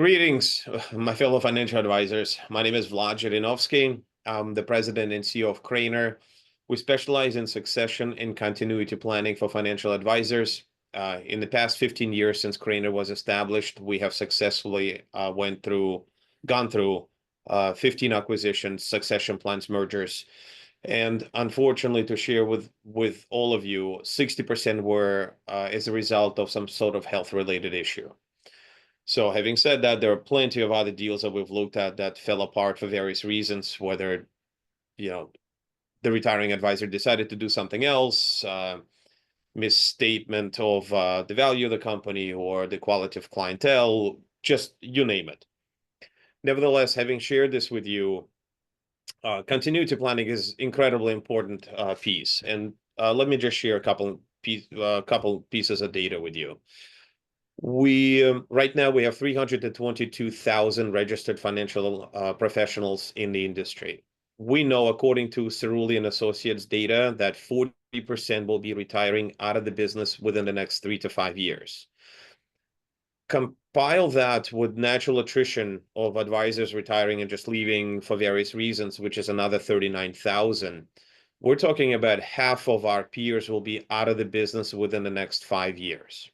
Greetings, my fellow financial advisors. My name is Vlad Zhirinovsky. I'm the president and CEO of Kraner. We specialize in succession and continuity planning for financial advisors. In the past 15 years since Kraner was established, we have successfully gone through 15 acquisitions, succession plans, mergers, and unfortunately, to share with all of you, 60% were as a result of some sort of health-related issue. So having said that, there are plenty of other deals that we've looked at that fell apart for various reasons, whether, you know, the retiring advisor decided to do something else, misstatement of the value of the company or the quality of clientele, just you name it. Nevertheless, having shared this with you, continuity planning is incredibly important piece. And let me just share a couple pieces of data with you. Right now we have 322,000 registered financial professionals in the industry. We know, according to Cerulli and Associates data, that 40% will be retiring out of the business within the next 3 to 5 years. Compile that with natural attrition of advisors retiring and just leaving for various reasons, which is another 39,000. We're talking about half of our peers will be out of the business within the next 5 years.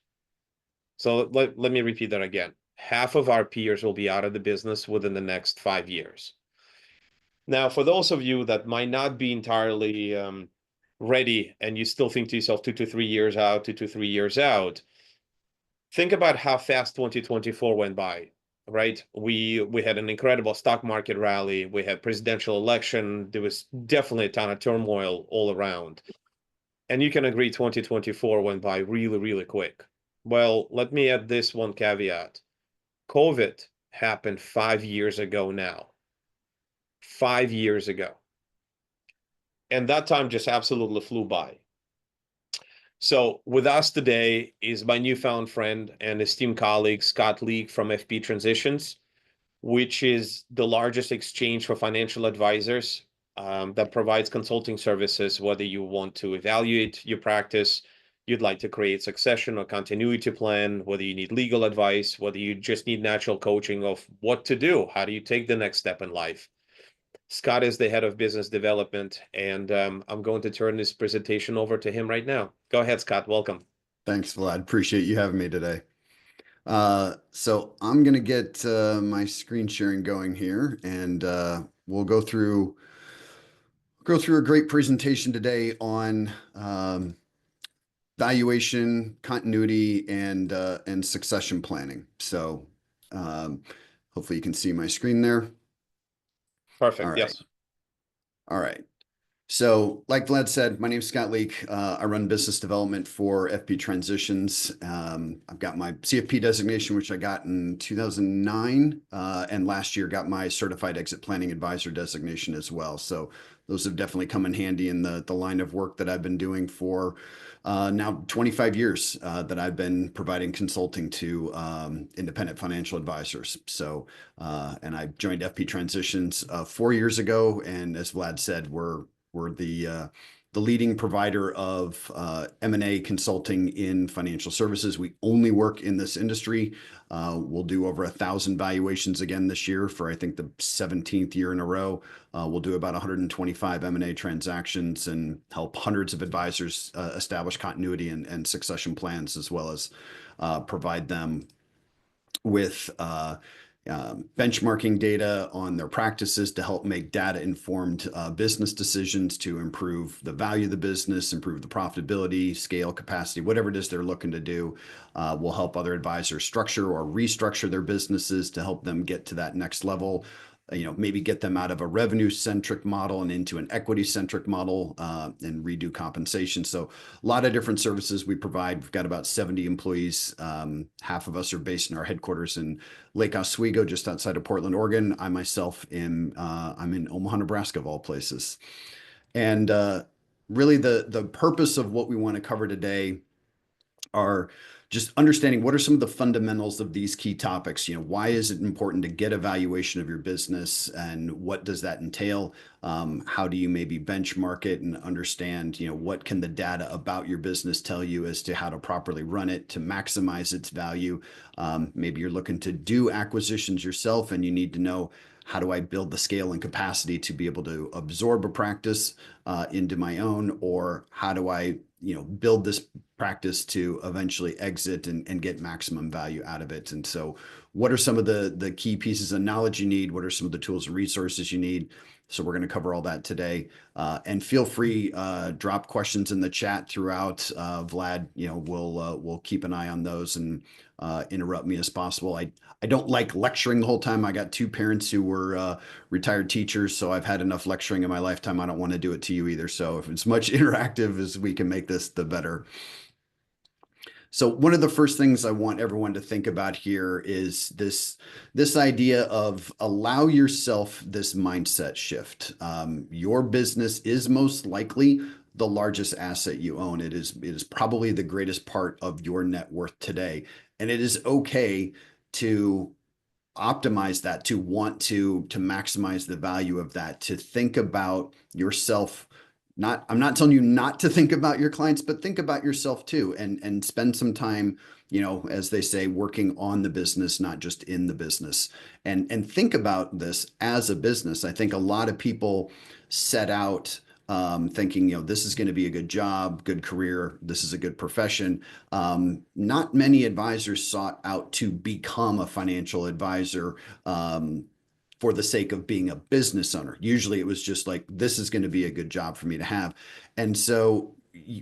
So let me repeat that again. Half of our peers will be out of the business within the next 5 years. Now, for those of you that might not be entirely ready and you still think to yourself 2 to 3 years out, 2 to 3 years out, think about how fast 2024 went by, right? We had an incredible stock market rally. We had presidential election. There was definitely a ton of turmoil all around. And you can agree 2024 went by really, really quick. Well, let me add this one caveat. COVID happened 5 years ago now. 5 years ago. And that time just absolutely flew by. So with us today is my newfound friend and esteemed colleague, Scott Leake from FP Transitions, which is the largest exchange for financial advisors that provides consulting services, whether you want to evaluate your practice, you'd like to create succession or continuity plan, whether you need legal advice, whether you just need natural coaching of what to do, how do you take the next step in life. Scott is the head of business development, and I'm going to turn this presentation over to him right now. Go ahead, Scott. Welcome. Thanks, Vlad. Appreciate you having me today. So I'm going to get my screen sharing going here, and we'll go through a great presentation today on valuation, continuity, and succession planning. So hopefully you can see my screen there. Perfect. All right. Yes. All right. So like Vlad said, my name is Scott Leake. I run business development for FP Transitions. I've got my CFP designation, which I got in 2009, and last year got my Certified Exit Planning Advisor designation as well. So those have definitely come in handy in the line of work that I've been doing for now 25 years that I've been providing consulting to independent financial advisors. So, and I joined FP Transitions 4 years ago, and as Vlad said, we're the leading provider of M&A consulting in financial services. We only work in this industry. We'll do over 1,000 valuations again this year for, I think, the 17th year in a row. We'll do about 125 M&A transactions and help hundreds of advisors establish continuity and succession plans, as well as provide them with benchmarking data on their practices to help make data-informed business decisions to improve the value of the business, improve the profitability, scale, capacity, whatever it is they're looking to do. We'll help other advisors structure or restructure their businesses to help them get to that next level. Maybe get them out of a revenue-centric model and into an equity-centric model and redo compensation. So a lot of different services we provide. We've got about 70 employees. Half of us are based in our headquarters in Lake Oswego, just outside of Portland, Oregon. I myself I'm in Omaha, Nebraska, of all places. And really the purpose of what we want to cover today are just understanding what are some of the fundamentals of these key topics. Why is it important to get a valuation of your business, and what does that entail? How do you maybe benchmark it and understand, what can the data about your business tell you as to how to properly run it to maximize its value? Maybe you're looking to do acquisitions yourself and you need to know, how do I build the scale and capacity to be able to absorb a practice into my own, or how do I, build this practice to eventually exit and get maximum value out of it? And so what are some of the key pieces of knowledge you need? What are some of the tools and resources you need? So we're going to cover all that today. And feel free, drop questions in the chat throughout. Vlad, we'll keep an eye on those and interrupt me as possible. I don't like lecturing the whole time. I got two parents who were retired teachers, so I've had enough lecturing in my lifetime. I don't want to do it to you either. So if it's much interactive as we can make this, the better. So one of the first things I want everyone to think about here is this idea of allow yourself this mindset shift. Your business is most likely the largest asset you own. It is probably the greatest part of your net worth today. And it is okay to optimize that, to want to maximize the value of that, to think about yourself. I'm not telling you not to think about your clients, but think about yourself too, and spend some time, as they say, working on the business, not just in the business. And think about this as a business. I think a lot of people set out thinking, this is going to be a good job, good career, this is a good profession. Not many advisors sought out to become a financial advisor for the sake of being a business owner. Usually it was just like, this is going to be a good job for me to have. And so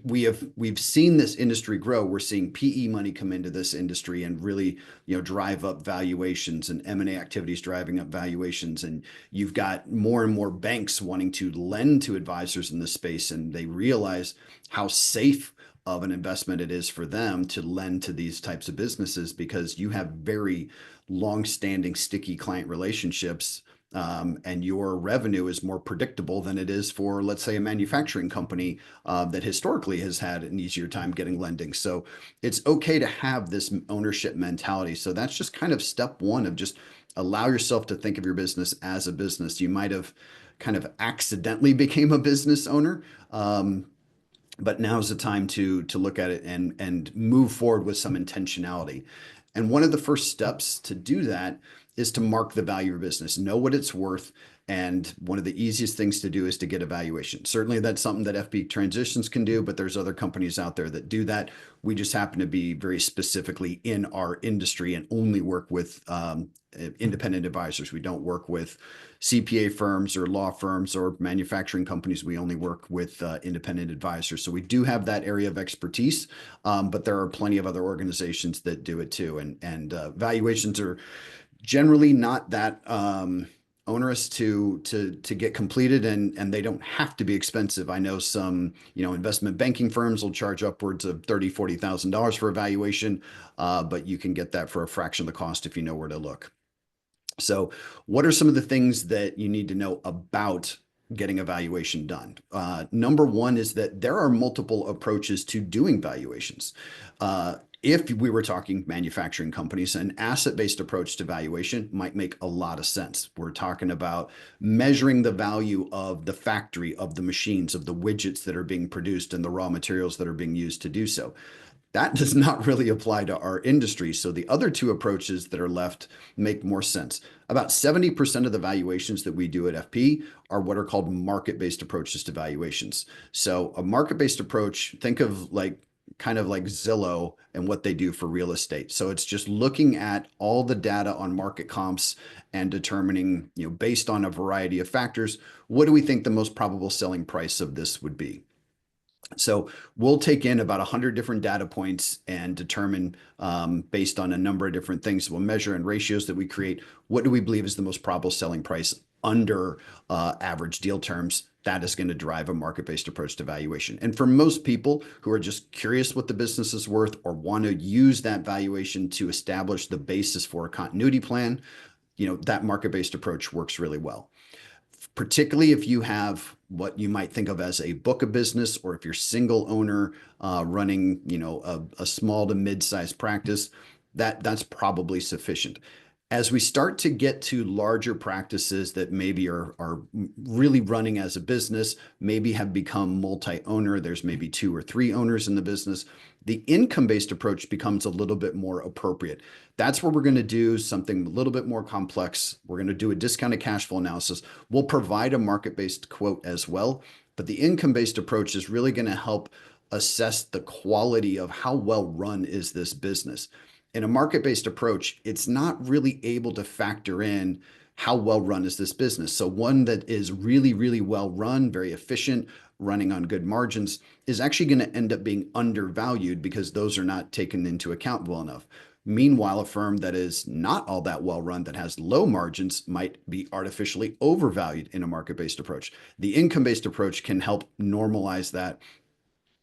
we've seen this industry grow. We're seeing PE money come into this industry and really, drive up valuations, and M&A activities driving up valuations. And you've got more and more banks wanting to lend to advisors in this space, and they realize how safe of an investment it is for them to lend to these types of businesses, because you have very long-standing, sticky client relationships, and your revenue is more predictable than it is for, let's say, a manufacturing company that historically has had an easier time getting lending. So it's okay to have this ownership mentality. So that's just kind of step one of just allow yourself to think of your business as a business. You might have kind of accidentally became a business owner. But now's the time to look at it and move forward with some intentionality. And one of the first steps to do that is to mark the value of your business, know what it's worth. And one of the easiest things to do is to get a valuation. Certainly that's something that FP Transitions can do, but there's other companies out there that do that. We just happen to be very specifically in our industry and only work with independent advisors. We don't work with CPA firms or law firms or manufacturing companies. We only work with independent advisors. So we do have that area of expertise, but there are plenty of other organizations that do it too. And valuations are generally not that onerous to get completed, and they don't have to be expensive. I know some investment banking firms will charge upwards of $30,000-$40,000 for a valuation, but you can get that for a fraction of the cost if you know where to look. So what are some of the things that you need to know about getting a valuation done? Number one is that there are multiple approaches to doing valuations. If we were talking manufacturing companies, an asset-based approach to valuation might make a lot of sense. We're talking about measuring the value of the factory, of the machines, of the widgets that are being produced, and the raw materials that are being used to do so. That does not really apply to our industry. So the other two approaches that are left make more sense. About 70% of the valuations that we do at FP are what are called market-based approaches to valuations. So a market-based approach, think of kind of like Zillow and what they do for real estate. So it's just looking at all the data on market comps and determining, based on a variety of factors, what do we think the most probable selling price of this would be? So we'll take in about 100 different data points and determine, based on a number of different things, we'll measure in ratios that we create, what do we believe is the most probable selling price under average deal terms. That is going to drive a market-based approach to valuation. And for most people who are just curious what the business is worth or want to use that valuation to establish the basis for a continuity plan, that market-based approach works really well. particularly if you have what you might think of as a book of business, or if you're single owner running, a small to mid-sized practice, that's probably sufficient. As we start to get to larger practices that maybe are really running as a business, maybe have become multi-owner, there's maybe 2 or 3 owners in the business, the income-based approach becomes a little bit more appropriate. That's where we're going to do something a little bit more complex. We're going to do a discounted cash flow analysis. We'll provide a market-based quote as well, but the income-based approach is really going to help assess the quality of how well run is this business. In a market-based approach, it's not really able to factor in how well run is this business. So one that is really, really well run, very efficient, running on good margins, is actually going to end up being undervalued because those are not taken into account well enough. Meanwhile, a firm that is not all that well run, that has low margins, might be artificially overvalued in a market-based approach. The income-based approach can help normalize that.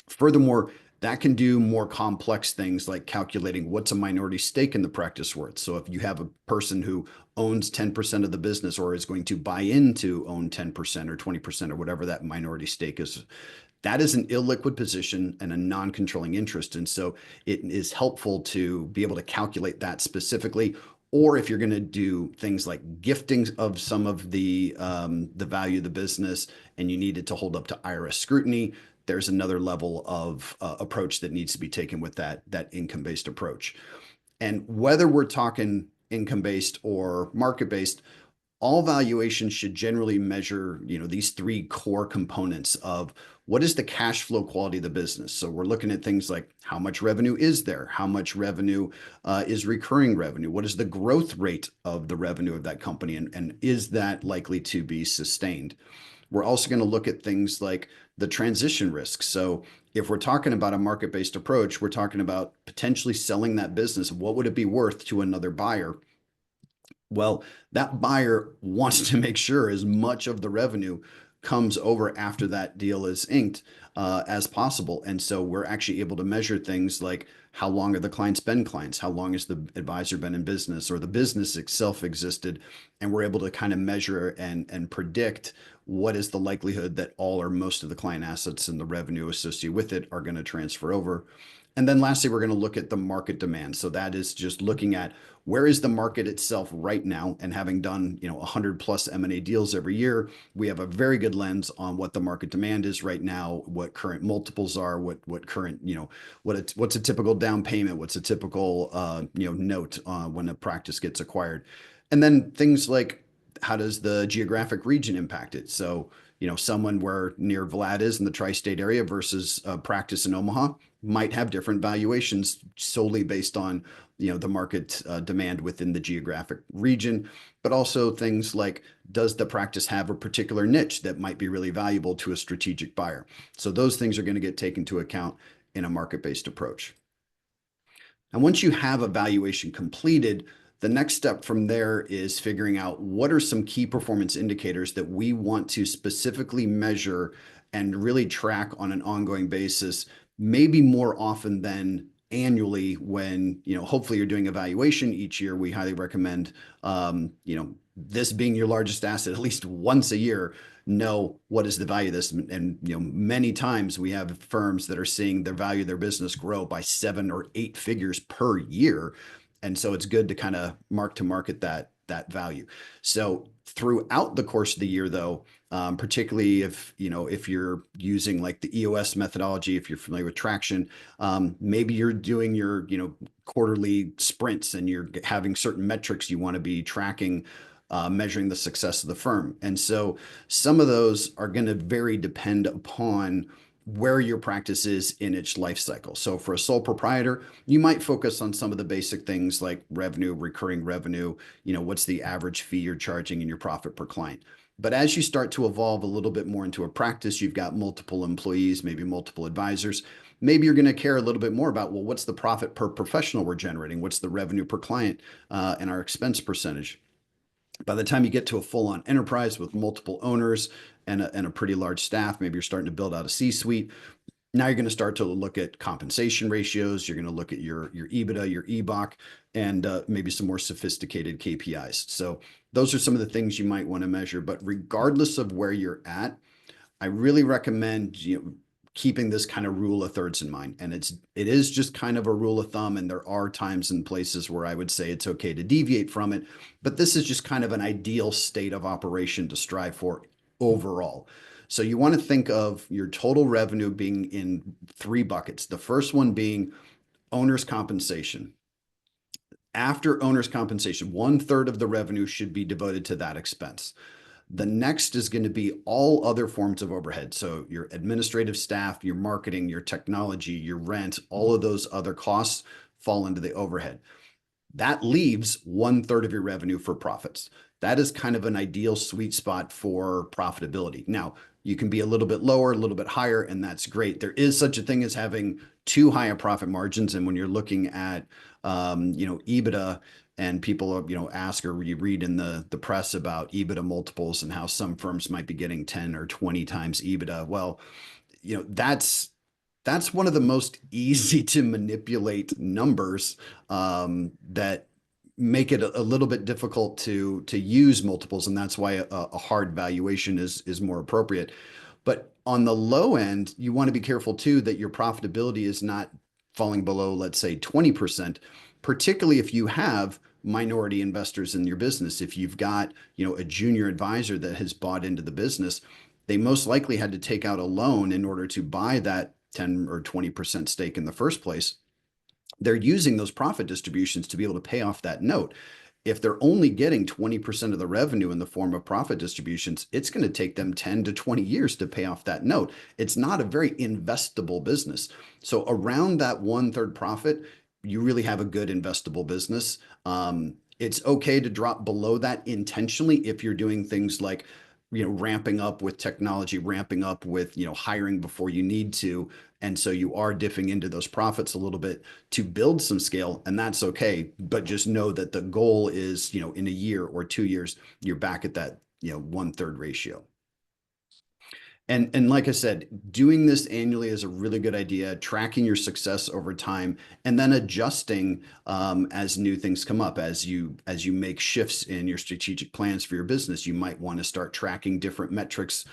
Furthermore, that can do more complex things like calculating what's a minority stake in the practice worth. So if you have a person who owns 10% of the business, or is going to buy in to own 10% or 20% or whatever that minority stake is, that is an illiquid position and a non-controlling interest. And so it is helpful to be able to calculate that specifically. Or if you're going to do things like gifting of some of the value of the business, and you need it to hold up to IRS scrutiny, there's another level of approach that needs to be taken with that income-based approach. And whether we're talking income-based or market-based, all valuations should generally measure, these 3 core components of what is the cash flow quality of the business. So we're looking at things like how much revenue is there, how much revenue is recurring revenue, what is the growth rate of the revenue of that company, and is that likely to be sustained. We're also going to look at things like the transition risk. So if we're talking about a market-based approach, we're talking about potentially selling that business. What would it be worth to another buyer? Well, that buyer wants to make sure as much of the revenue comes over after that deal is inked as possible. And so we're actually able to measure things like how long have the clients been clients? How long has the advisor been in business, or the business itself existed? And we're able to kind of measure and predict what is the likelihood that all or most of the client assets and the revenue associated with it are going to transfer over. And then lastly, we're going to look at the market demand. So that is just looking at where is the market itself right now, and having done 100 plus M&A deals every year, we have a very good lens on what the market demand is right now, what current multiples are, what current what's a typical down payment, what's a typical note when a practice gets acquired, and then things like how does the geographic region impact it. So someone where near Vlad is in the tri-state area versus a practice in Omaha might have different valuations solely based on the market demand within the geographic region, but also things like, does the practice have a particular niche that might be really valuable to a strategic buyer? So those things are going to get taken into account in a market-based approach. And once you have a valuation completed, the next step from there is figuring out what are some key performance indicators that we want to specifically measure and really track on an ongoing basis, maybe more often than annually when, hopefully you're doing evaluation each year. We highly recommend, this being your largest asset, at least once a year, know what is the value of this. And many times we have firms that are seeing their value of their business grow by 7 or 8 figures per year. And so it's good to kind of mark to market that value. So throughout the course of the year, though, particularly if you're using like the EOS methodology, if you're familiar with traction, maybe you're doing your quarterly sprints, and you're having certain metrics you want to be tracking, measuring the success of the firm. And so some of those are going to vary depend upon where your practice is in its life cycle. So for a sole proprietor, you might focus on some of the basic things like revenue, recurring revenue, what's the average fee you're charging and your profit per client. But as you start to evolve a little bit more into a practice, you've got multiple employees, maybe multiple advisors. Maybe you're going to care a little bit more about, well, what's the profit per professional we're generating? What's the revenue per client and our expense percentage? By the time you get to a full-on enterprise with multiple owners and a pretty large staff, maybe you're starting to build out a C-suite, Now you're going to start to look at compensation ratios. You're going to look at your EBITDA, your EBOC, and maybe some more sophisticated KPIs. So those are some of the things you might want to measure. But regardless of where you're at, I really recommend keeping this kind of rule of thirds in mind. And it is just kind of a rule of thumb. And there are times and places where I would say it's okay to deviate from it. But this is just kind of an ideal state of operation to strive for overall. So you want to think of your total revenue being in three buckets. The first one being owner's compensation. After owner's compensation, 1/3 of the revenue should be devoted to that expense. The next is going to be all other forms of overhead. So your administrative staff, your marketing, your technology, your rent, all of those other costs fall into the overhead. That leaves 1/3 of your revenue for profits. That is kind of an ideal sweet spot for profitability. Now, you can be a little bit lower, a little bit higher, and that's great. There is such a thing as having too high a profit margins. And when you're looking at, EBITDA, and people, ask, or you read in the press about EBITDA multiples and how some firms might be getting 10 or 20 times EBITDA. Well, that's one of the most easy to manipulate numbers, that make it a little bit difficult to use multiples, and that's why a hard valuation is more appropriate. But on the low end, you want to be careful too that your profitability is not falling below, let's say, 20%, particularly if you have minority investors in your business. If you've got, a junior advisor that has bought into the business, they most likely had to take out a loan in order to buy that 10 or 20% stake in the first place. They're using those profit distributions to be able to pay off that note. If they're only getting 20% of the revenue in the form of profit distributions, it's going to take them 10 to 20 years to pay off that note. It's not a very investable business. So around that 1/3 profit, you really have a good investable business. It's okay to drop below that intentionally if you're doing things like, ramping up with technology, ramping up with, hiring before you need to. And so you are dipping into those profits a little bit to build some scale, and that's okay. But just know that the goal is, in a year or 2 years, you're back at that, 1/3 ratio. And like I said, doing this annually is a really good idea, tracking your success over time, and then adjusting, as new things come up. As you make shifts in your strategic plans for your business, you might want to start tracking different metrics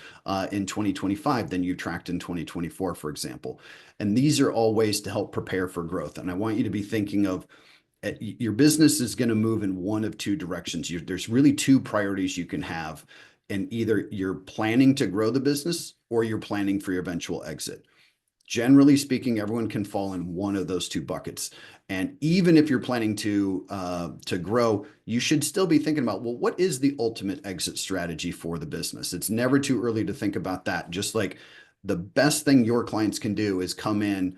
in 2025 than you tracked in 2024, for example. And these are all ways to help prepare for growth. And I want you to be thinking of, your business is going to move in one of two directions. There's really two priorities you can have, and either you're planning to grow the business or you're planning for your eventual exit. Generally speaking, everyone can fall in one of those two buckets. And even if you're planning to grow, you should still be thinking about, well, what is the ultimate exit strategy for the business? It's never too early to think about that. Just like the best thing your clients can do is come in,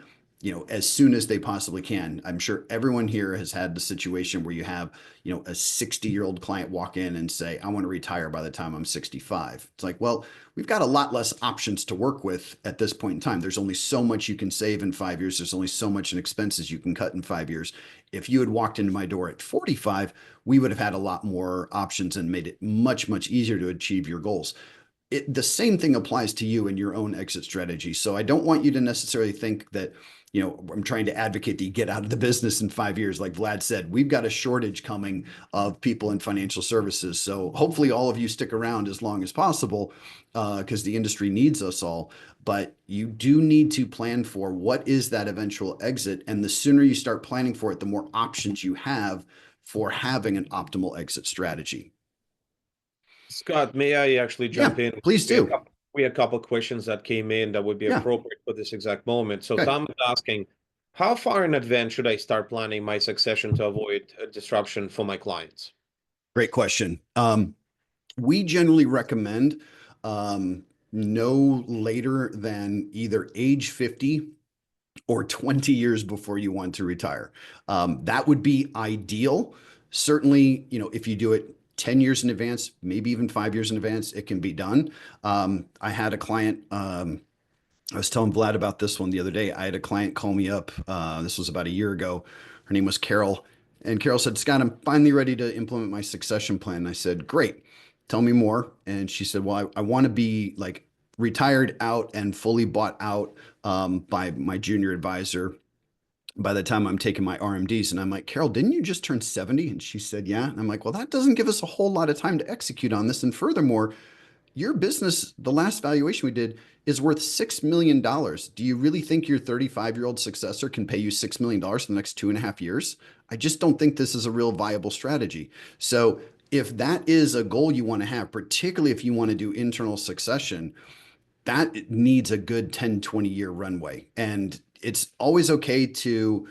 as soon as they possibly can. I'm sure everyone here has had the situation where you have, a 60-year-old client walk in and say, I want to retire by the time I'm 65. It's like, well, we've got a lot less options to work with at this point in time. There's only so much you can save in 5 years. There's only so much in expenses you can cut in 5 years. If you had walked into my door at 45, we would have had a lot more options and made it much, much easier to achieve your goals. The same thing applies to you and your own exit strategy. So I don't want you to necessarily think that, I'm trying to advocate that you get out of the business in 5 years. Like Vlad said, we've got a shortage coming of people in financial services. So hopefully all of you stick around as long as possible, because the industry needs us all. But you do need to plan for what is that eventual exit. And the sooner you start planning for it, the more options you have for having an optimal exit strategy. Scott, may I actually Yeah, jump in? please do. We had a couple of questions that came in that would be Yeah. appropriate for this exact moment. So Okay. Tom is asking, how far in advance should I start planning my succession to avoid a disruption for my clients? Great question. We generally recommend, no later than either age 50 or 20 years before you want to retire. That would be ideal. Certainly, if you do it 10 years in advance, maybe even 5 years in advance, it can be done. I had a client, I was telling Vlad about this one the other day. I had a client call me up. This was about a year ago. Her name was Carol. And Carol said, Scott, I'm finally ready to implement my succession plan. And I said, great. Tell me more. And she said, well, I want to be like retired out and fully bought out by my junior advisor by the time I'm taking my RMDs. And I'm like, Carol, didn't you just turn 70? And she said, yeah. And I'm like, well, that doesn't give us a whole lot of time to execute on this. And furthermore, your business, the last valuation we did, is worth $6 million. Do you really think your 35-year-old successor can pay you $6 million for the next 2.5 years? I just don't think this is a real viable strategy. So if that is a goal you want to have, particularly if you want to do internal succession, that needs a good 10, 20-year runway. And it's always okay to,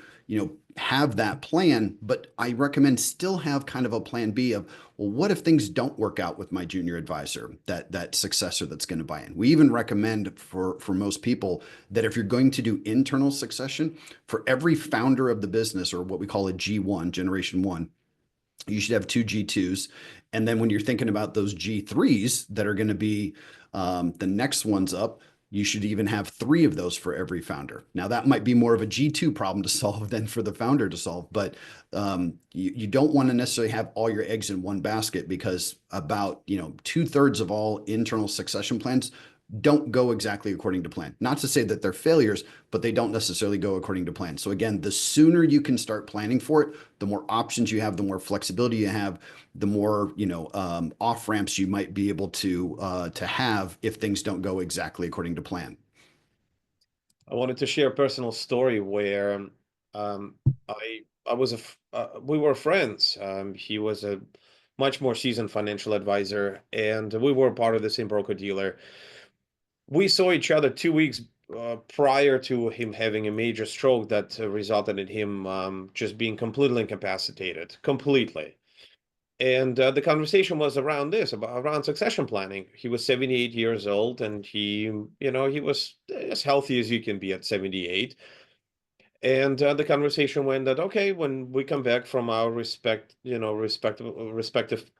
have that plan, but I recommend still have kind of a plan B of, well, what if things don't work out with my junior advisor, that successor that's going to buy in? We even recommend for most people that if you're going to do internal succession, for every founder of the business, or what we call a G1, generation one, you should have two G2s. And then when you're thinking about those G3s that are going to be the next ones up, you should even have three of those for every founder. Now, that might be more of a G2 problem to solve than for the founder to solve, but you don't want to necessarily have all your eggs in one basket, because about 2/3 of all internal succession plans don't go exactly according to plan. Not to say that they're failures, but they don't necessarily go according to plan. So again, the sooner you can start planning for it, the more options you have, the more flexibility you have, the more off ramps you might be able to have if things don't go exactly according to plan. I wanted to share a personal story where um, I was we were friends. He was a much more seasoned financial advisor, and we were part of the same broker dealer. We saw each other 2 weeks prior to him having a major stroke that resulted in him just being completely incapacitated, completely. And the conversation was around this, around succession planning. He was 78 years old, and he was as healthy as you can be at 78. And the conversation went that, okay, when we come back from our respective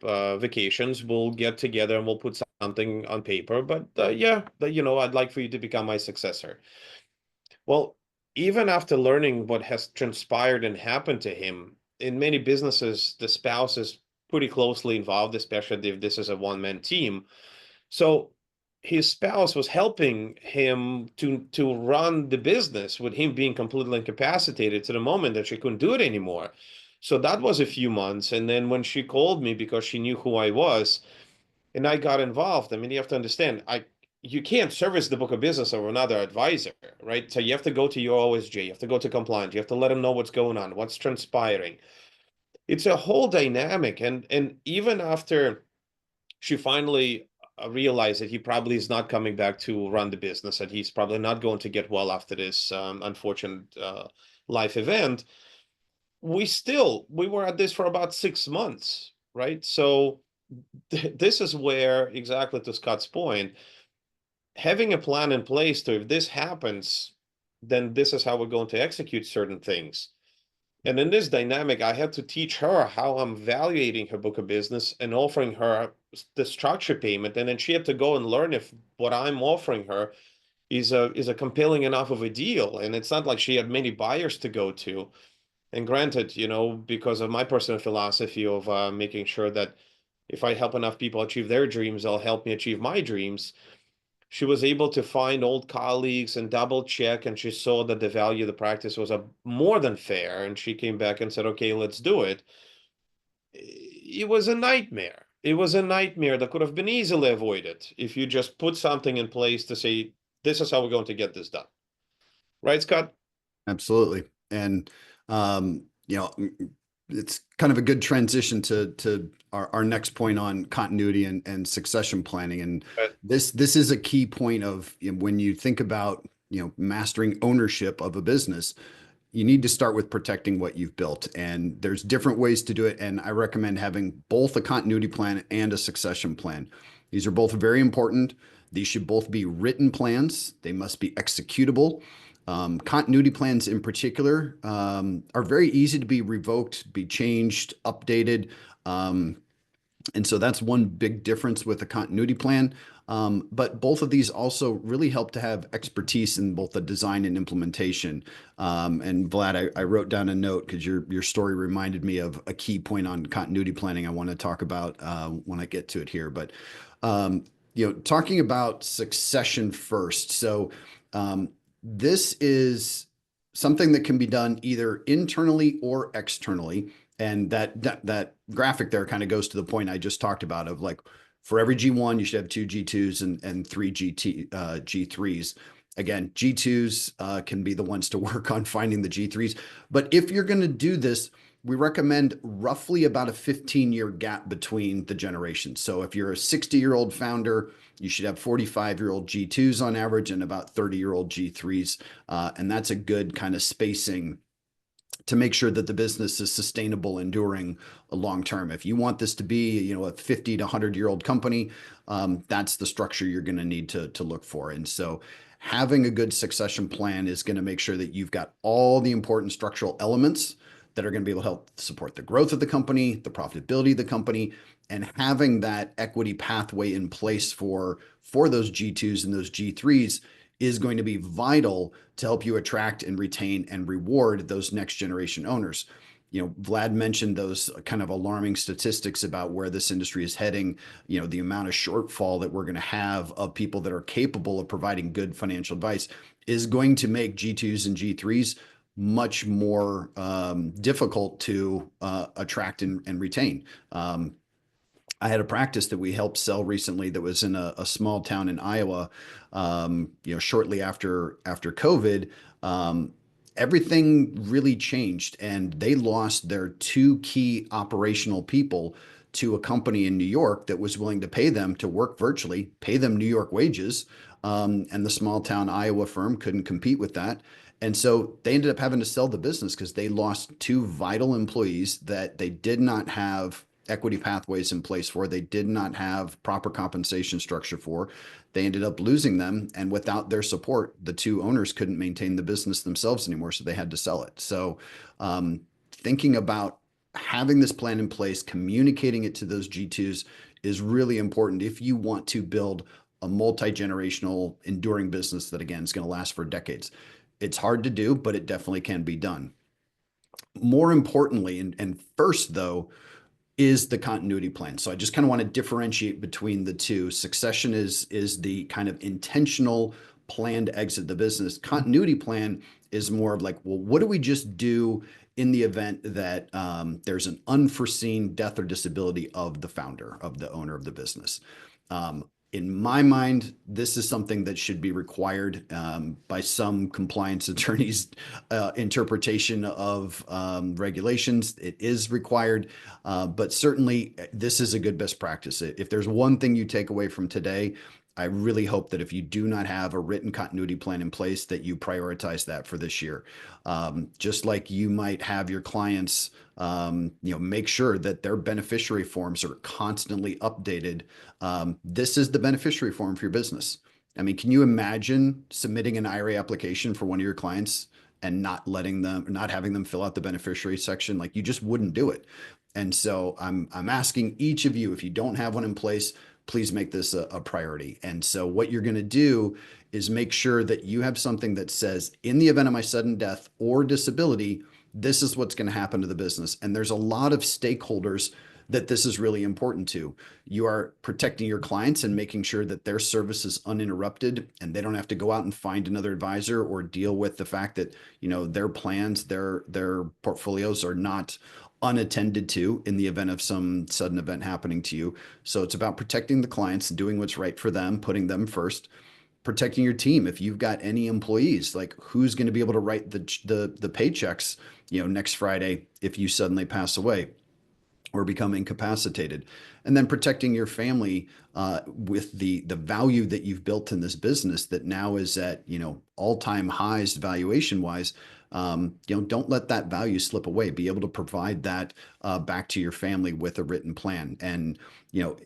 vacations, we'll get together and we'll put something on paper. But yeah, I'd like for you to become my successor. Well, even after learning what has transpired and happened to him, in many businesses, the spouse is pretty closely involved, especially if this is a one-man team. So his spouse was helping him to run the business with him being completely incapacitated to the moment that she couldn't do it anymore. So that was a few months. And then when she called me because she knew who I was, and I got involved. I mean, you have to understand, you can't service the book of business of another advisor, right? So you have to go to your OSJ, you have to go to compliance, you have to let them know what's going on, what's transpiring. It's a whole dynamic, and even after she finally realized that he probably is not coming back to run the business, that he's probably not going to get well after this unfortunate life event, we were at this for about 6 months, right? So this is where, exactly to Scott's point, having a plan in place to, if this happens, then this is how we're going to execute certain things. And in this dynamic, I had to teach her how I'm evaluating her book of business and offering her the structure payment. And then she had to go and learn if what I'm offering her is a compelling enough of a deal. And it's not like she had many buyers to go to. And granted, because of my personal philosophy of making sure that if I help enough people achieve their dreams, they'll help me achieve my dreams. She was able to find old colleagues and double check, and she saw that the value of the practice was more than fair. And she came back and said, okay, let's do it. It was a nightmare. It was a nightmare that could have been easily avoided if you just put something in place to say, this is how we're going to get this done. Right, Scott? Absolutely. And it's kind of a good transition to our next point on continuity and succession planning. And Right. this is a key point of, when you think about mastering ownership of a business, you need to start with protecting what you've built. And there's different ways to do it. And I recommend having both a continuity plan and a succession plan. These are both very important. These should both be written plans. They must be executable. Continuity plans in particular are very easy to be revoked, be changed, updated. And so that's one big difference with a continuity plan. But both of these also really help to have expertise in both the design and implementation. And Vlad, I wrote down a note because your story reminded me of a key point on continuity planning I want to talk about when I get to it here. But Talking about succession first. So, this is something that can be done either internally or externally. And that graphic there kind of goes to the point I just talked about of like for every G1, you should have two G2s and three G3s. Again, G2s can be the ones to work on finding the G3s. But if you're going to do this, we recommend roughly about a 15-year gap between the generations. So if you're a 60-year-old founder, you should have 45-year-old G2s on average and about 30-year-old G3s. And that's a good kind of spacing to make sure that the business is sustainable, enduring long term. If you want this to be, a 50 to 100-year-old company, that's the structure you're going to need to look for. And so having a good succession plan is going to make sure that you've got all the important structural elements that are going to be able to help support the growth of the company, the profitability of the company, and having that equity pathway in place for those G2s and those G3s is going to be vital to help you attract and retain and reward those next generation owners. Vlad mentioned those kind of alarming statistics about where this industry is heading, the amount of shortfall that we're going to have of people that are capable of providing good financial advice is going to make G2s and G3s much more difficult to attract and retain. I had a practice that we helped sell recently that was in a small town in Iowa. Shortly after COVID, everything really changed, and they lost their two key operational people to a company in New York that was willing to pay them to work virtually, pay them New York wages, and the small town Iowa firm couldn't compete with that. And so they ended up having to sell the business because they lost two vital employees that they did not have equity pathways in place for. They did not have proper compensation structure for. They ended up losing them. And without their support, the two owners couldn't maintain the business themselves anymore. So they had to sell it. So thinking about having this plan in place, communicating it to those G2s is really important if you want to build a multi-generational enduring business that, again, is going to last for decades. It's hard to do, but it definitely can be done. More importantly, and first, though, is the continuity plan. So I just kind of want to differentiate between the two. Succession is the kind of intentional plan to exit the business. Continuity plan is more of like, well, what do we just do in the event that there's an unforeseen death or disability of the founder, of the owner of the business? In my mind, this is something that should be required by some compliance attorneys' interpretation of regulations. It is required, but certainly this is a good best practice. If there's one thing you take away from today, I really hope that if you do not have a written continuity plan in place, that you prioritize that for this year. Just like you might have your clients, make sure that their beneficiary forms are constantly updated. This is the beneficiary form for your business. I mean, can you imagine submitting an IRA application for one of your clients and not having them fill out the beneficiary section? Like, you just wouldn't do it. And so I'm asking each of you, if you don't have one in place, please make this a priority. And so what you're going to do is make sure that you have something that says, in the event of my sudden death or disability, this is what's going to happen to the business. And there's a lot of stakeholders that this is really important to. You are protecting your clients and making sure that their service is uninterrupted and they don't have to go out and find another advisor or deal with the fact that, their plans, their portfolios are not unattended to in the event of some sudden event happening to you. So it's about protecting the clients and doing what's right for them, putting them first, protecting your team. If you've got any employees, like, who's going to be able to write the paychecks, next Friday if you suddenly pass away or become incapacitated, and then protecting your family with the value that you've built in this business that now is at all-time highs valuation wise. Don't let that value slip away. Be able to provide that back to your family with a written plan. And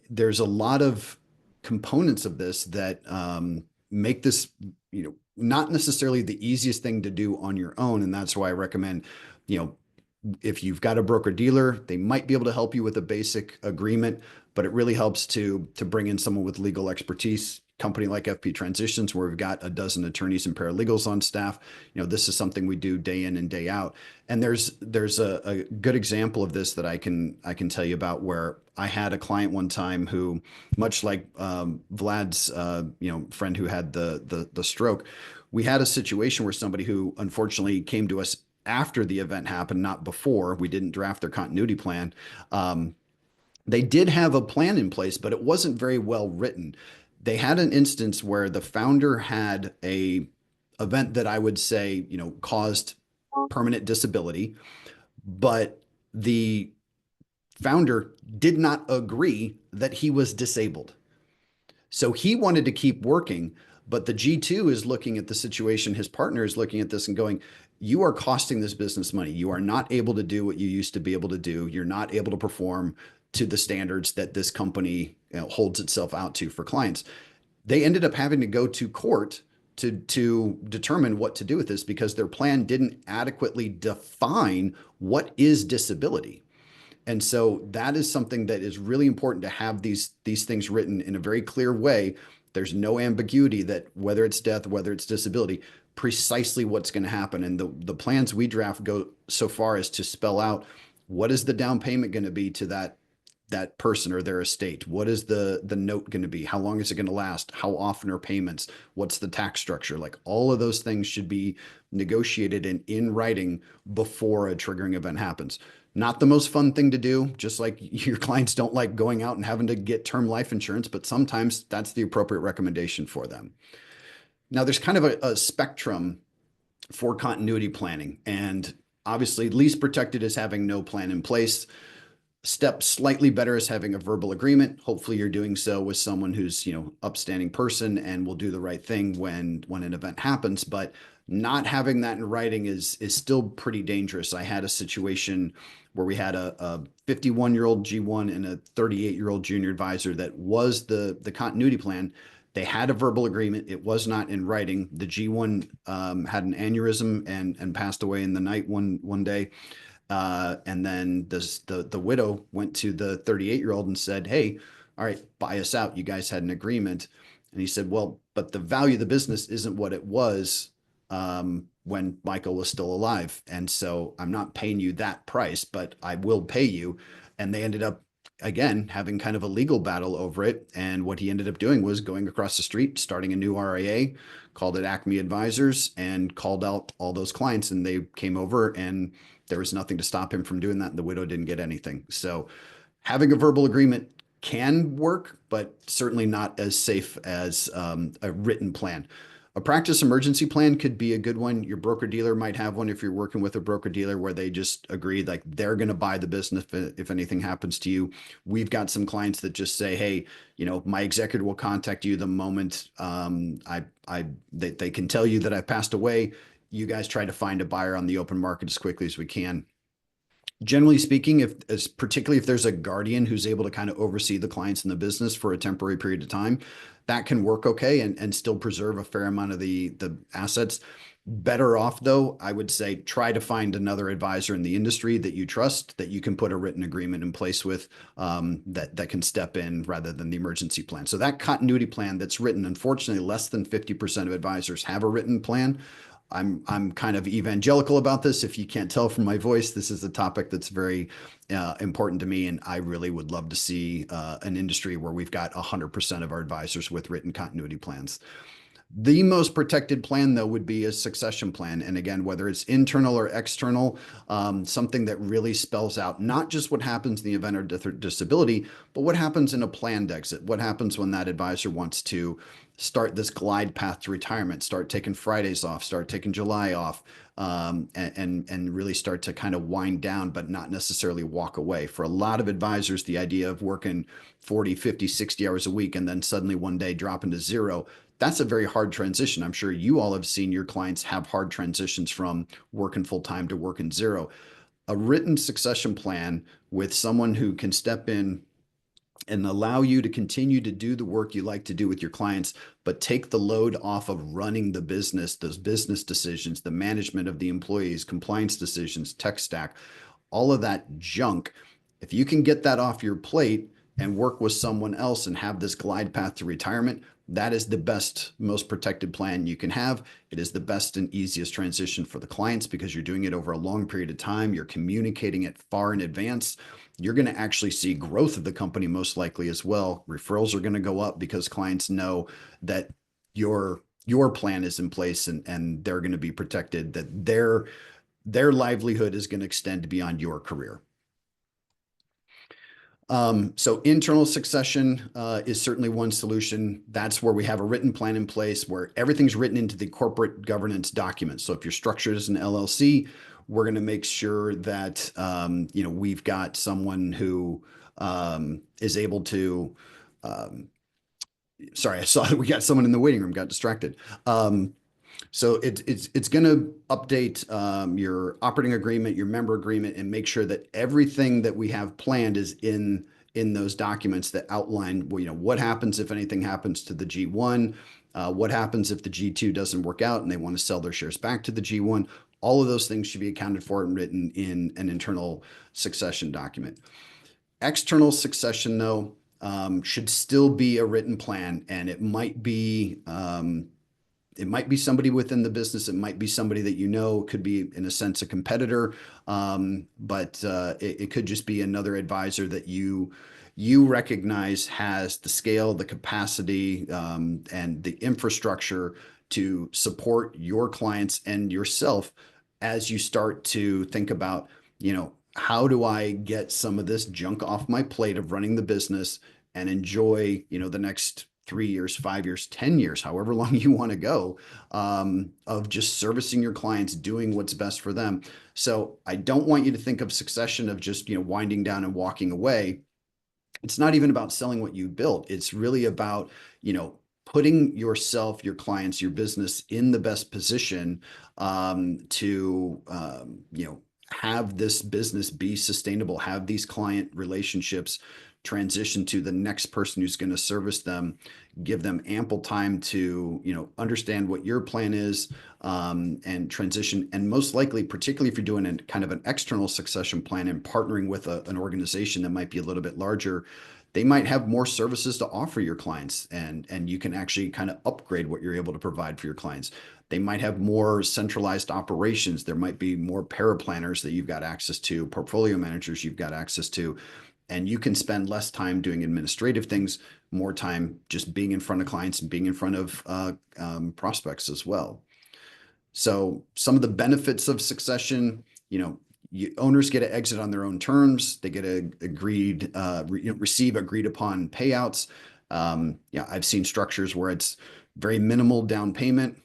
there's a lot of components of this that make this not necessarily the easiest thing to do on your own, and that's why I recommend If you've got a broker dealer, they might be able to help you with a basic agreement, but it really helps to bring in someone with legal expertise. Company like FP Transitions, where we've got a dozen attorneys and paralegals on staff, this is something we do day in and day out. And there's a good example of this that I can tell you about, where I had a client one time who, much like Vlad's friend who had the stroke, we had a situation where somebody who unfortunately came to us after the event happened, not before. We didn't draft their continuity plan. They did have a plan in place, but it wasn't very well written. They had an instance where the founder had a event that I would say, caused permanent disability, but the founder did not agree that he was disabled. So he wanted to keep working, but the G2 is looking at the situation. His partner is looking at this and going, you are costing this business money. You are not able to do what you used to be able to do. You're not able to perform to the standards that this company holds itself out to for clients. They ended up having to go to court to determine what to do with this, because their plan didn't adequately define what is disability. And so that is something that is really important, to have these things written in a very clear way. There's no ambiguity that whether it's death, whether it's disability, precisely what's going to happen. And the plans we draft go so far as to spell out, what is the down payment going to be to that person or their estate? What is the note going to be? How long is it going to last? How often are payments? What's the tax structure? Like, all of those things should be negotiated and in writing before a triggering event happens. Not the most fun thing to do, just like your clients don't like going out and having to get term life insurance, but sometimes that's the appropriate recommendation for them. Now, there's kind of a spectrum for continuity planning, and obviously least protected is having no plan in place. Step slightly better is having a verbal agreement. Hopefully you're doing so with someone who's, upstanding person and will do the right thing when an event happens. But not having that in writing is still pretty dangerous. I had a situation where we had a 51-year-old G1 and a 38-year-old junior advisor that was the continuity plan. They had a verbal agreement. It was not in writing. The G1 had an aneurysm and passed away in the night one day. And then the widow went to the 38-year-old and said, hey, all right, buy us out. You guys had an agreement. And he said, well, but the value of the business isn't what it was when Michael was still alive. And so I'm not paying you that price, but I will pay you. And they ended up, again, having kind of a legal battle over it. And what he ended up doing was going across the street, starting a new RIA, called it Acme Advisors, and called out all those clients. And they came over, and there was nothing to stop him from doing that. And the widow didn't get anything. So having a verbal agreement can work, but certainly not as safe as a written plan. A practice emergency plan could be a good one. Your broker dealer might have one if you're working with a broker dealer, where they just agree like they're going to buy the business if anything happens to you. We've got some clients that just say, hey, my executor will contact you the moment they can tell you that I passed away. You guys try to find a buyer on the open market as quickly as we can. Generally speaking, particularly if there's a guardian who's able to kind of oversee the clients in the business for a temporary period of time, that can work okay and still preserve a fair amount of the assets. Better off, though, I would say, try to find another advisor in the industry that you trust, that you can put a written agreement in place with, that can step in rather than the emergency plan. So that continuity plan that's written, unfortunately, less than 50% of advisors have a written plan. I'm kind of evangelical about this. If you can't tell from my voice, this is a topic that's very important to me, and I really would love to see an industry where we've got 100% of our advisors with written continuity plans. The most protected plan, though, would be a succession plan. And again, whether it's internal or external, something that really spells out not just what happens in the event of death or disability, but what happens in a planned exit. What happens when that advisor wants to start this glide path to retirement, start taking Fridays off, start taking July off, and really start to kind of wind down, but not necessarily walk away. For a lot of advisors, the idea of working 40, 50, 60 hours a week and then suddenly one day dropping to zero, that's a very hard transition. I'm sure you all have seen your clients have hard transitions from working full time to working zero. A written succession plan with someone who can step in and allow you to continue to do the work you like to do with your clients, but take the load off of running the business, those business decisions, the management of the employees, compliance decisions, tech stack. all of that junk. If you can get that off your plate and work with someone else and have this glide path to retirement, that is the best, most protected plan you can have. It is the best and easiest transition for the clients because you're doing it over a long period of time. You're communicating it far in advance. You're going to actually see growth of the company most likely as well. Referrals are going to go up because clients know that your plan is in place and they're going to be protected, that their livelihood is going to extend beyond your career. So internal succession is certainly one solution. That's where we have a written plan in place where everything's written into the corporate governance document. So if you're structured as an LLC, we're going to make sure that we've got someone who is able to. Sorry, I saw that we got someone in the waiting room. Got distracted. So it's going to update your operating agreement, your member agreement, and make sure that everything that we have planned is in those documents that outline, what happens if anything happens to the G1, what happens if the G2 doesn't work out and they want to sell their shares back to the G1. All of those things should be accounted for and written in an internal succession document. External succession, though, should still be a written plan, and it might be somebody within the business. It might be somebody that could be, in a sense, a competitor, but it could just be another advisor that you recognize has the scale, the capacity, and the infrastructure to support your clients and yourself as you start to think about, how do I get some of this junk off my plate of running the business and enjoy, the next 3 years, 5 years, 10 years, however long you want to go, of just servicing your clients, doing what's best for them. So I don't want you to think of succession of just, winding down and walking away. It's not even about selling what you built. It's really about, putting yourself, your clients, your business in the best position to, have this business be sustainable, have these client relationships transition to the next person who's going to service them, give them ample time to, understand what your plan is, and transition. And most likely, particularly if you're doing a kind of an external succession plan and partnering with an organization that might be a little bit larger, they might have more services to offer your clients, and you can actually kind of upgrade what you're able to provide for your clients. They might have more centralized operations. There might be more paraplanners that you've got access to, portfolio managers you've got access to, and you can spend less time doing administrative things, more time just being in front of clients and being in front of prospects as well. So some of the benefits of succession, owners get to exit on their own terms. They get to receive agreed upon payouts. I've seen structures where it's very minimal down payment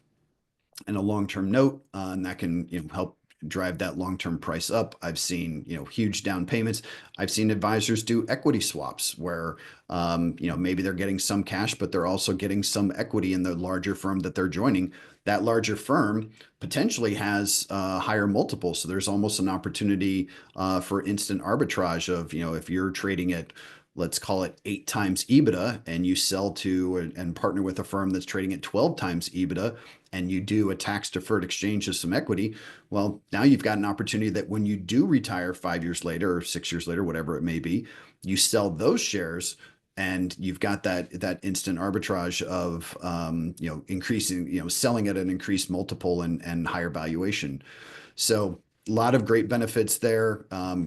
and a long-term note, and that can help drive that long-term price up. I've seen huge down payments. I've seen advisors do equity swaps where maybe they're getting some cash, but they're also getting some equity in the larger firm that they're joining. That larger firm potentially has higher multiples, so there's almost an opportunity for instant arbitrage of if you're trading at, let's call it 8 times EBITDA, and you sell to and partner with a firm that's trading at 12 times EBITDA, and you do a tax deferred exchange of some equity. Well, now you've got an opportunity that when you do retire 5 years later or 6 years later, whatever it may be, you sell those shares and you've got that instant arbitrage of increasing, selling at an increased multiple and higher valuation. So a lot of great benefits there.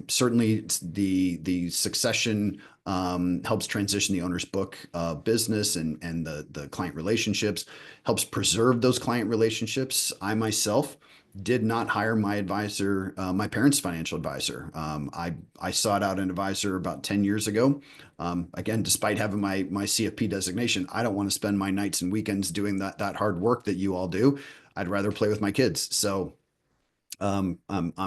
Certainly the succession helps transition the owner's book business and the client relationships, helps preserve those client relationships. I myself did not hire my advisor, my parents' financial advisor. I sought out an advisor about 10 years ago. Again, despite having my CFP designation, I don't want to spend my nights and weekends doing that hard work that you all do. I'd rather play with my kids. So I'm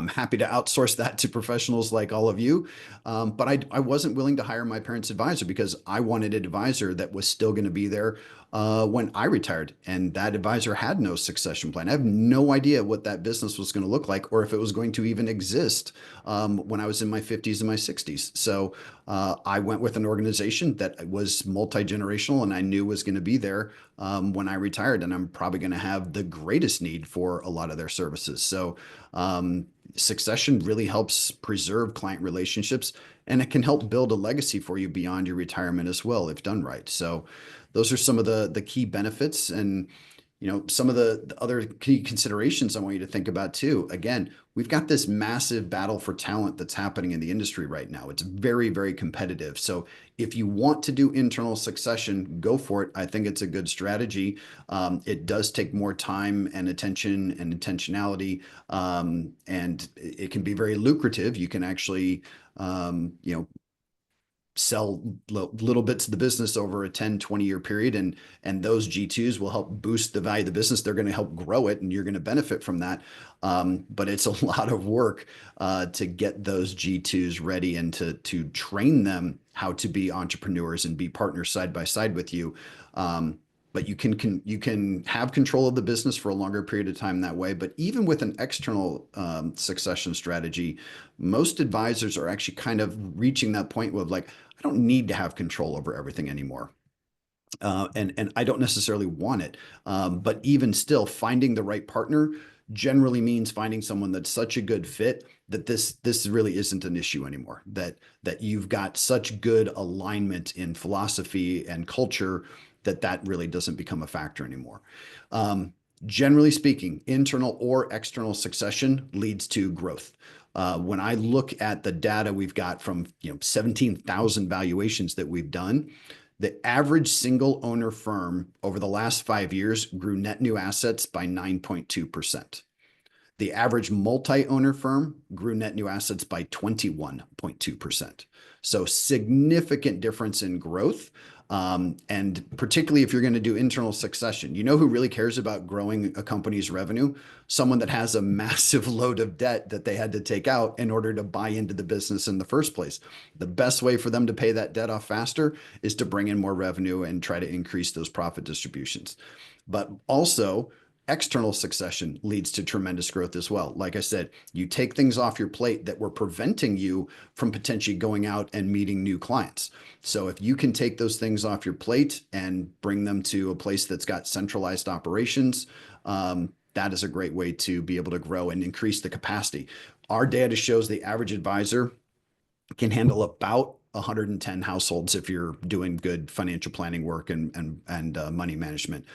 happy to outsource that to professionals like all of you. But I wasn't willing to hire my parents' advisor because I wanted an advisor that was still going to be there when I retired. And that advisor had no succession plan. I have no idea what that business was going to look like or if it was going to even exist when I was in my 50s and my 60s. So I went with an organization that was multi-generational and I knew was going to be there when I retired. And I'm probably going to have the greatest need for a lot of their services. So Succession really helps preserve client relationships, and it can help build a legacy for you beyond your retirement as well, if done right. So those are some of the key benefits. And some of the other key considerations I want you to think about too. Again, we've got this massive battle for talent that's happening in the industry right now. It's very, very competitive. So if you want to do internal succession, go for it. I think it's a good strategy. It does take more time and attention and intentionality, and it can be very lucrative. You can actually, sell little bits of the business over a 10, 20-year period, and those G2s will help boost the value of the business. They're going to help grow it, and you're going to benefit from that. But it's a lot of work to get those G2s ready and to train them how to be entrepreneurs and be partners side by side with you. But you can have control of the business for a longer period of time that way. But even with an external succession strategy, most advisors are actually kind of reaching that point with like, I don't need to have control over everything anymore. And I don't necessarily want it. But even still, finding the right partner generally means finding someone that's such a good fit that this really isn't an issue anymore. That you've got such good alignment in philosophy and culture that really doesn't become a factor anymore. Generally speaking, internal or external succession leads to growth. When I look at the data we've got from 17,000 valuations that we've done, the average single owner firm over the last 5 years grew net new assets by 9.2%. The average multi-owner firm grew net new assets by 21.2%. So significant difference in growth. And particularly if you're going to do internal succession, who really cares about growing a company's revenue? Someone that has a massive load of debt that they had to take out in order to buy into the business in the first place. The best way for them to pay that debt off faster is to bring in more revenue and try to increase those profit distributions. But also, external succession leads to tremendous growth as well. Like I said, you take things off your plate that were preventing you from potentially going out and meeting new clients. So if you can take those things off your plate and bring them to a place that's got centralized operations, that is a great way to be able to grow and increase the capacity. Our data shows the average advisor can handle about 110 households if you're doing good financial planning work and money management.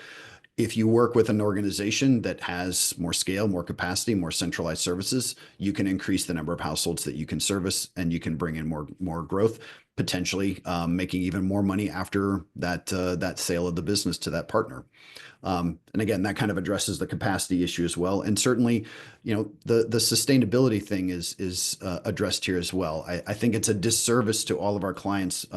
If you work with an organization that has more scale, more capacity, more centralized services, you can increase the number of households that you can service, and you can bring in more growth, potentially making even more money after that sale of the business to that partner. And again, that kind of addresses the capacity issue as well. And certainly, the sustainability thing is addressed here as well. I think it's a disservice to all of our clients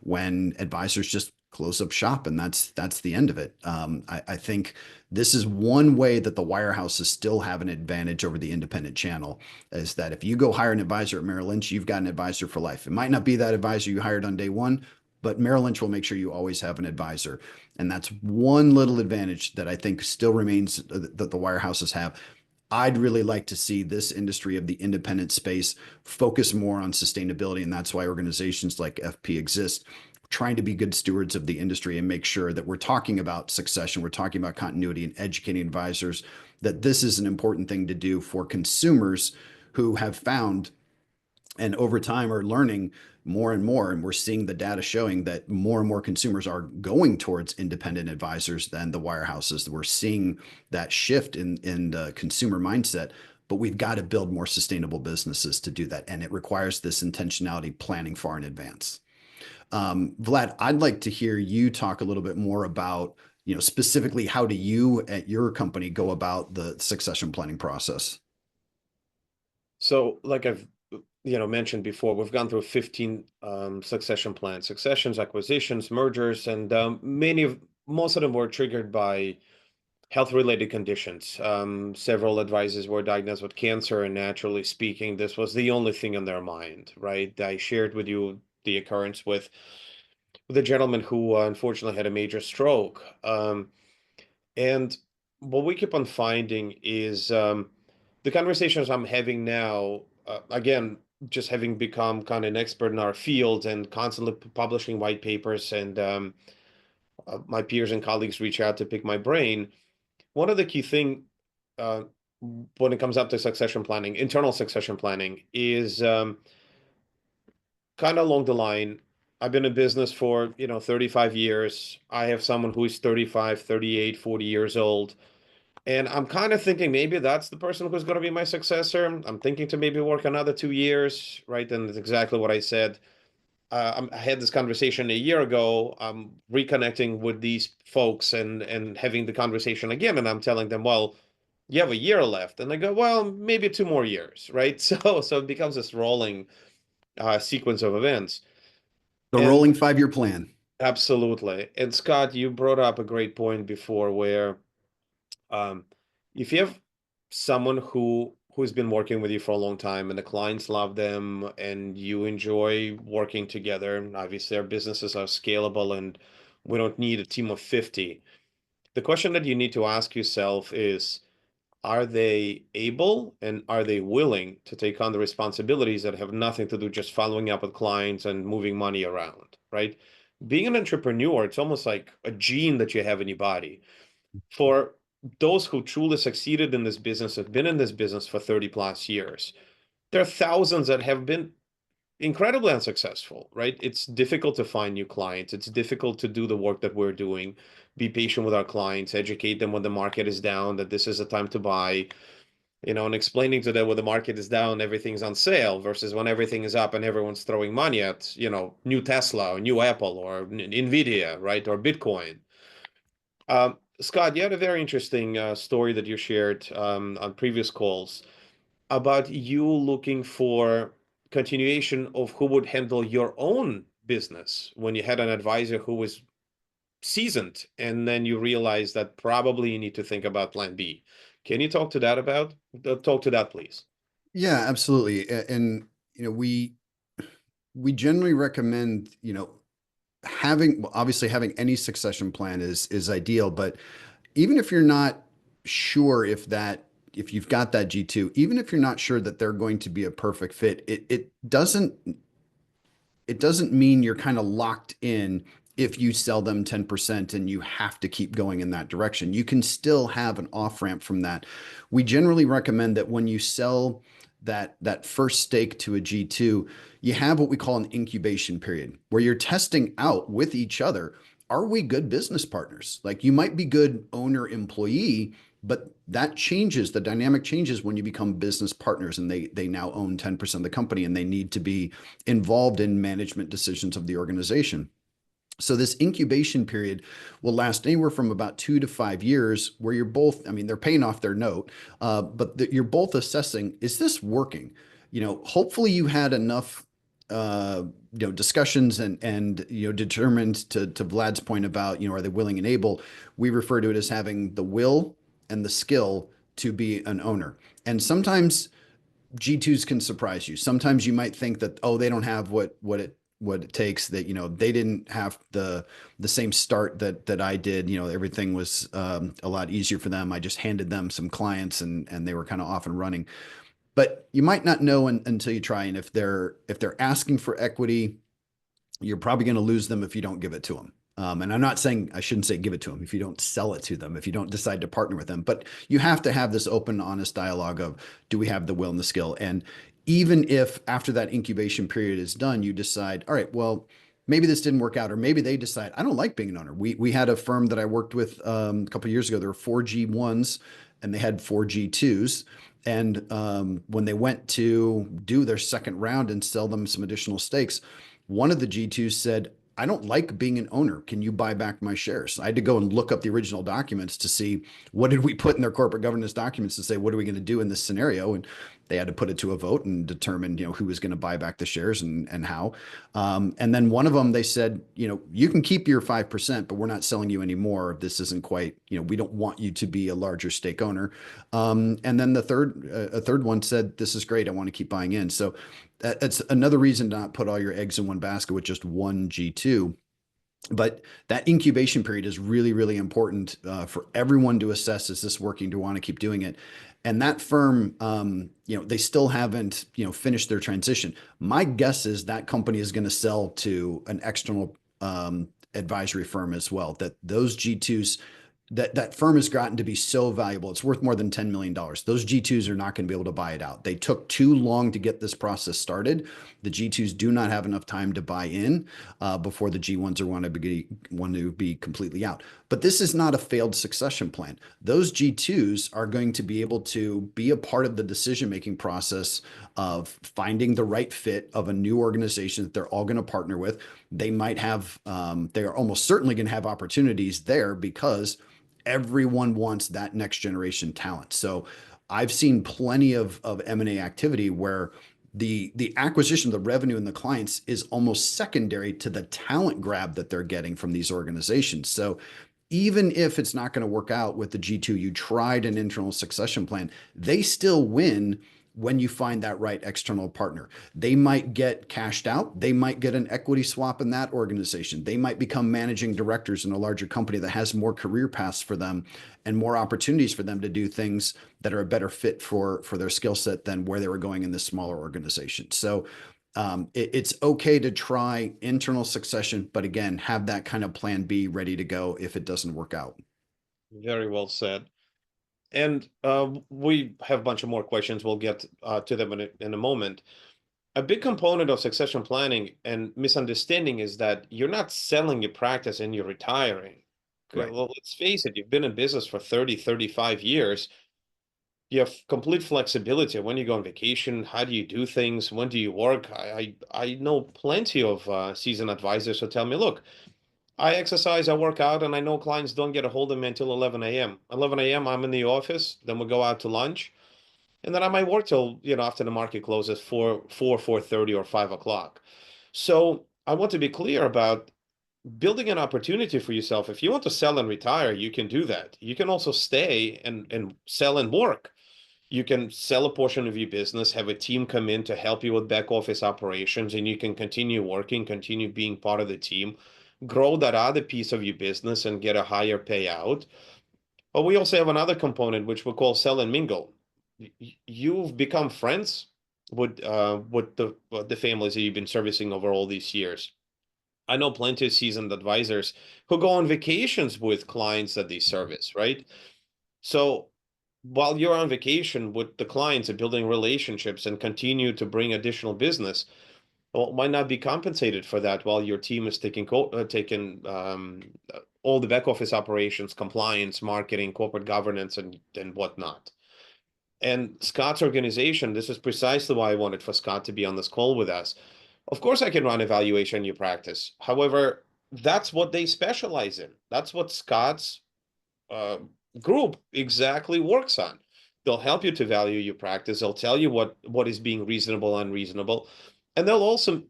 when advisors just close up shop and that's the end of it. I think this is one way that the wirehouses still have an advantage over the independent channel, is that if you go hire an advisor at Merrill Lynch, you've got an advisor for life. It might not be that advisor you hired on day one, but Merrill Lynch will make sure you always have an advisor. And that's one little advantage that I think still remains that the wirehouses have. I'd really like to see this industry of the independent space focus more on sustainability. And that's why organizations like FP exist, trying to be good stewards of the industry and make sure that we're talking about succession, we're talking about continuity and educating advisors, that this is an important thing to do for consumers who have found and over time are learning more and more. And we're seeing the data showing that more and more consumers are going towards independent advisors than the wirehouses. We're seeing that shift in the consumer mindset, but we've got to build more sustainable businesses to do that. And it requires this intentionality, planning far in advance. Vlad, I'd like to hear you talk a little bit more about, specifically how do you at your company go about the succession planning process? So, like I've mentioned before, we've gone through 15 succession plans, successions, acquisitions, mergers, and most of them were triggered by health-related conditions. Several advisors were diagnosed with cancer, and naturally speaking, this was the only thing on their mind, right? I shared with you the occurrence with the gentleman who unfortunately had a major stroke. And what we keep on finding is the conversations I'm having now, again, just having become kind of an expert in our field and constantly publishing white papers, and my peers and colleagues reach out to pick my brain. One of the key thing when it comes up to succession planning, internal succession planning is kind of along the line. I've been in business for, 35 years. I have someone who is 35, 38, 40 years old. And I'm kind of thinking maybe that's the person who's going to be my successor. I'm thinking to maybe work another 2 years, right? And it's exactly what I said. I had this conversation a year ago. I'm reconnecting with these folks and having the conversation again, and I'm telling them, well, you have a year left, and they go, well, maybe 2 more years, right? So it becomes this rolling sequence of events, The and rolling 5-year plan. absolutely. And Scott, you brought up a great point before, where um, if you have someone who's been working with you for a long time and the clients love them and you enjoy working together, obviously our businesses are scalable and we don't need a team of 50. The question that you need to ask yourself is, are they able and are they willing to take on the responsibilities that have nothing to do just following up with clients and moving money around, right? Being an entrepreneur, it's almost like a gene that you have in your body. For those who truly succeeded in this business, have been in this business for 30 plus years, there are thousands that have been incredibly unsuccessful, right? It's difficult to find new clients. It's difficult to do the work that we're doing, be patient with our clients, educate them when the market is down, that this is a time to buy, and explaining to them when the market is down, everything's on sale versus when everything is up and everyone's throwing money at, new Tesla or new Apple or Nvidia, right? Or Bitcoin. Scott, you had a very interesting story that you shared on previous calls about you looking for continuation of who would handle your own business when you had an advisor who was seasoned, and then you realized that probably you need to think about plan B. Can you talk to that, please? Yeah, absolutely. And we generally recommend, having well, obviously having any succession plan is ideal, but even if you're not sure if you've got that G2, even if you're not sure that they're going to be a perfect fit, it doesn't mean you're kind of locked in if you sell them 10% and you have to keep going in that direction. You can still have an off ramp from that. We generally recommend that when you sell that first stake to a G2, you have what we call an incubation period where you're testing out with each other. Are we good business partners? Like, you might be good owner employee, but that changes, the dynamic changes when you become business partners and they now own 10% of the company and they need to be involved in management decisions of the organization. So this incubation period will last anywhere from about 2 to 5 years, where you're both, I mean, they're paying off their note, but you're both assessing, is this working? Hopefully you had enough, discussions and determined, to Vlad's point about, are they willing and able? We refer to it as having the will and the skill to be an owner. And sometimes G2s can surprise you. Sometimes you might think that, oh, they don't have what it takes, that they didn't have the same start that I did. Everything was a lot easier for them. I just handed them some clients and they were kind of off and running. But you might not know until you try. And if they're asking for equity, you're probably going to lose them if you don't give it to them. And I'm not saying, I shouldn't say give it to them, if you don't sell it to them, if you don't decide to partner with them, but you have to have this open, honest dialogue of, do we have the will and the skill? And even if after that incubation period is done, you decide, all right, well, maybe this didn't work out, or maybe they decide, I don't like being an owner. We had a firm that I worked with a couple of years ago. There were 4G1s and they had 4G2s. And when they went to do their second round and sell them some additional stakes, one of the G2s said, I don't like being an owner. Can you buy back my shares? I had to go and look up the original documents to see what did we put in their corporate governance documents to say, what are we going to do in this scenario? And they had to put it to a vote and determine, who was going to buy back the shares and how. And then one of them, they said, you can keep your 5%, but we're not selling you anymore. This isn't quite, we don't want you to be a larger stake owner. And then a third one said, this is great. I want to keep buying in. So that's another reason to not put all your eggs in one basket with just one G2. But that incubation period is really, really important for everyone to assess, is this working? Do I want to keep doing it? And that firm, they still haven't, finished their transition. My guess is that company is going to sell to an external advisory firm as well, that those G2s that firm has gotten to be so valuable. It's worth more than $10 million. Those G2s are not going to be able to buy it out. They took too long to get this process started. The G2s do not have enough time to buy in before the G1s want to be completely out. But this is not a failed succession plan. Those G2s are going to be able to be a part of the decision-making process of finding the right fit of a new organization that they're all going to partner with. They might have, they are almost certainly going to have opportunities there because everyone wants that next generation talent. So I've seen plenty of M&A activity where the acquisition, the revenue and the clients is almost secondary to the talent grab that they're getting from these organizations. So even if it's not going to work out with the G2, you tried an internal succession plan, they still win when you find that right external partner. They might get cashed out. They might get an equity swap in that organization. They might become managing directors in a larger company that has more career paths for them and more opportunities for them to do things that are a better fit for their skill set than where they were going in this smaller organization. So it's okay to try internal succession, but again, have that kind of plan B ready to go if it doesn't work out. Very well said. And we have a bunch of more questions. We'll get to them in a moment. A big component of succession planning and misunderstanding is that you're not selling your practice and you're retiring. Okay, Right. well, let's face it, you've been in business for 30, 35 years. You have complete flexibility when you go on vacation. How do you do things? When do you work? I know plenty of seasoned advisors who tell me, look, I exercise, I work out, and I know clients don't get a hold of me until 11 a.m. 11 a.m., I'm in the office, then we go out to lunch, and then I might work till, after the market closes, 4:30 or 5 o'clock. So I want to be clear about building an opportunity for yourself. If you want to sell and retire, you can do that. You can also stay and sell and work. You can sell a portion of your business, have a team come in to help you with back office operations, and you can continue working, continue being part of the team, grow that other piece of your business and get a higher payout. But we also have another component which we call sell and mingle. You've become friends with the families that you've been servicing over all these years. I know plenty of seasoned advisors who go on vacations with clients that they service, right? So while you're on vacation with the clients and building relationships and continue to bring additional business, well, might not be compensated for that while your team is taking all the back office operations, compliance, marketing, corporate governance, and whatnot. And Scott's organization, this is precisely why I wanted for Scott to be on this call with us. Of course, I can run evaluation in your practice. However, that's what they specialize in. That's what Scott's uh, group exactly works on. They'll help you to value your practice. They'll tell you what is being reasonable, unreasonable, and they'll also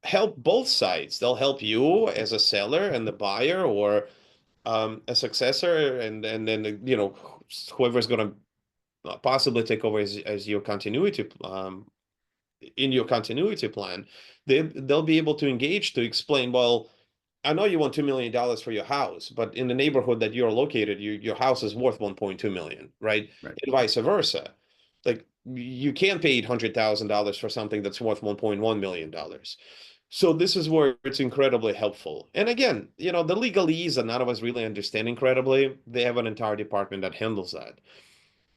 help both sides. They'll help you as a seller and the buyer, or a successor, and then whoever's going to possibly take over as your continuity in your continuity plan. They'll be able to engage to explain, well, I know you want $2 million for your house, but in the neighborhood that you're located, your house is worth 1.2 million, right? Right. And vice versa. Like, you can't pay $800,000 for something that's worth $1.1 million. So this is where it's incredibly helpful. And again, the legalese that none of us really understand incredibly, they have an entire department that handles that.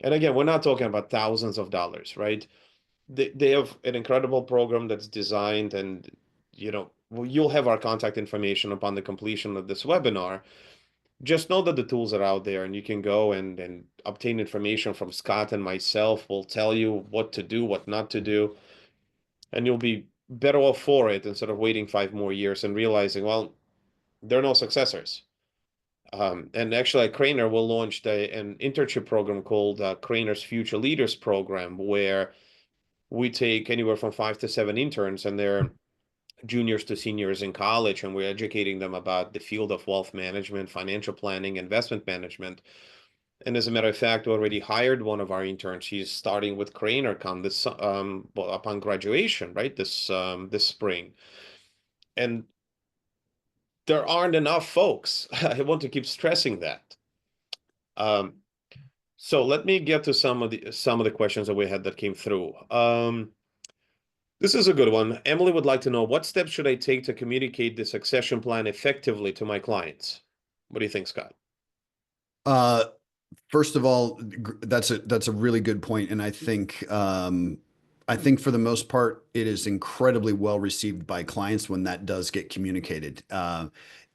And again, we're not talking about thousands of dollars, right? They have an incredible program that's designed, and you'll have our contact information upon the completion of this webinar. Just know that the tools are out there, and you can go and obtain information from Scott and myself. We'll tell you what to do, what not to do, and you'll be better off for it instead of waiting 5 more years and realizing, well, there are no successors. And actually, at Kraner, we'll launch an internship program called Kraner's Future Leaders Program, where we take anywhere from 5 to 7 interns, and they're juniors to seniors in college, and we're educating them about the field of wealth management, financial planning, investment management. And as a matter of fact, we already hired one of our interns. He's starting with Kraner come this upon graduation, right? This spring. And there aren't enough folks. I want to keep stressing that. Um, so let me get to some of the questions that we had that came through. This is a good one. Emily would like to know, what steps should I take to communicate the succession plan effectively to my clients? What do you think, Scott? Uh, First of all, that's a really good point, and I think for the most part, it is incredibly well received by clients when that does get communicated.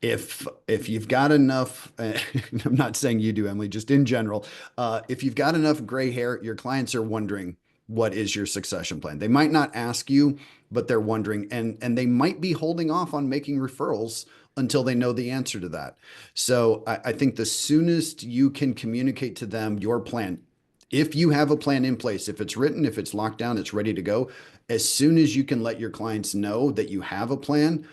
If you've got enough, I'm not saying you do, Emily, just in general, if you've got enough gray hair, your clients are wondering what is your succession plan. They might not ask you, but they're wondering, and they might be holding off on making referrals until they know the answer to that. So I think the soonest you can communicate to them your plan, if you have a plan in place, if it's written, if it's locked down, it's ready to go, as soon as you can let your clients know that you have a plan,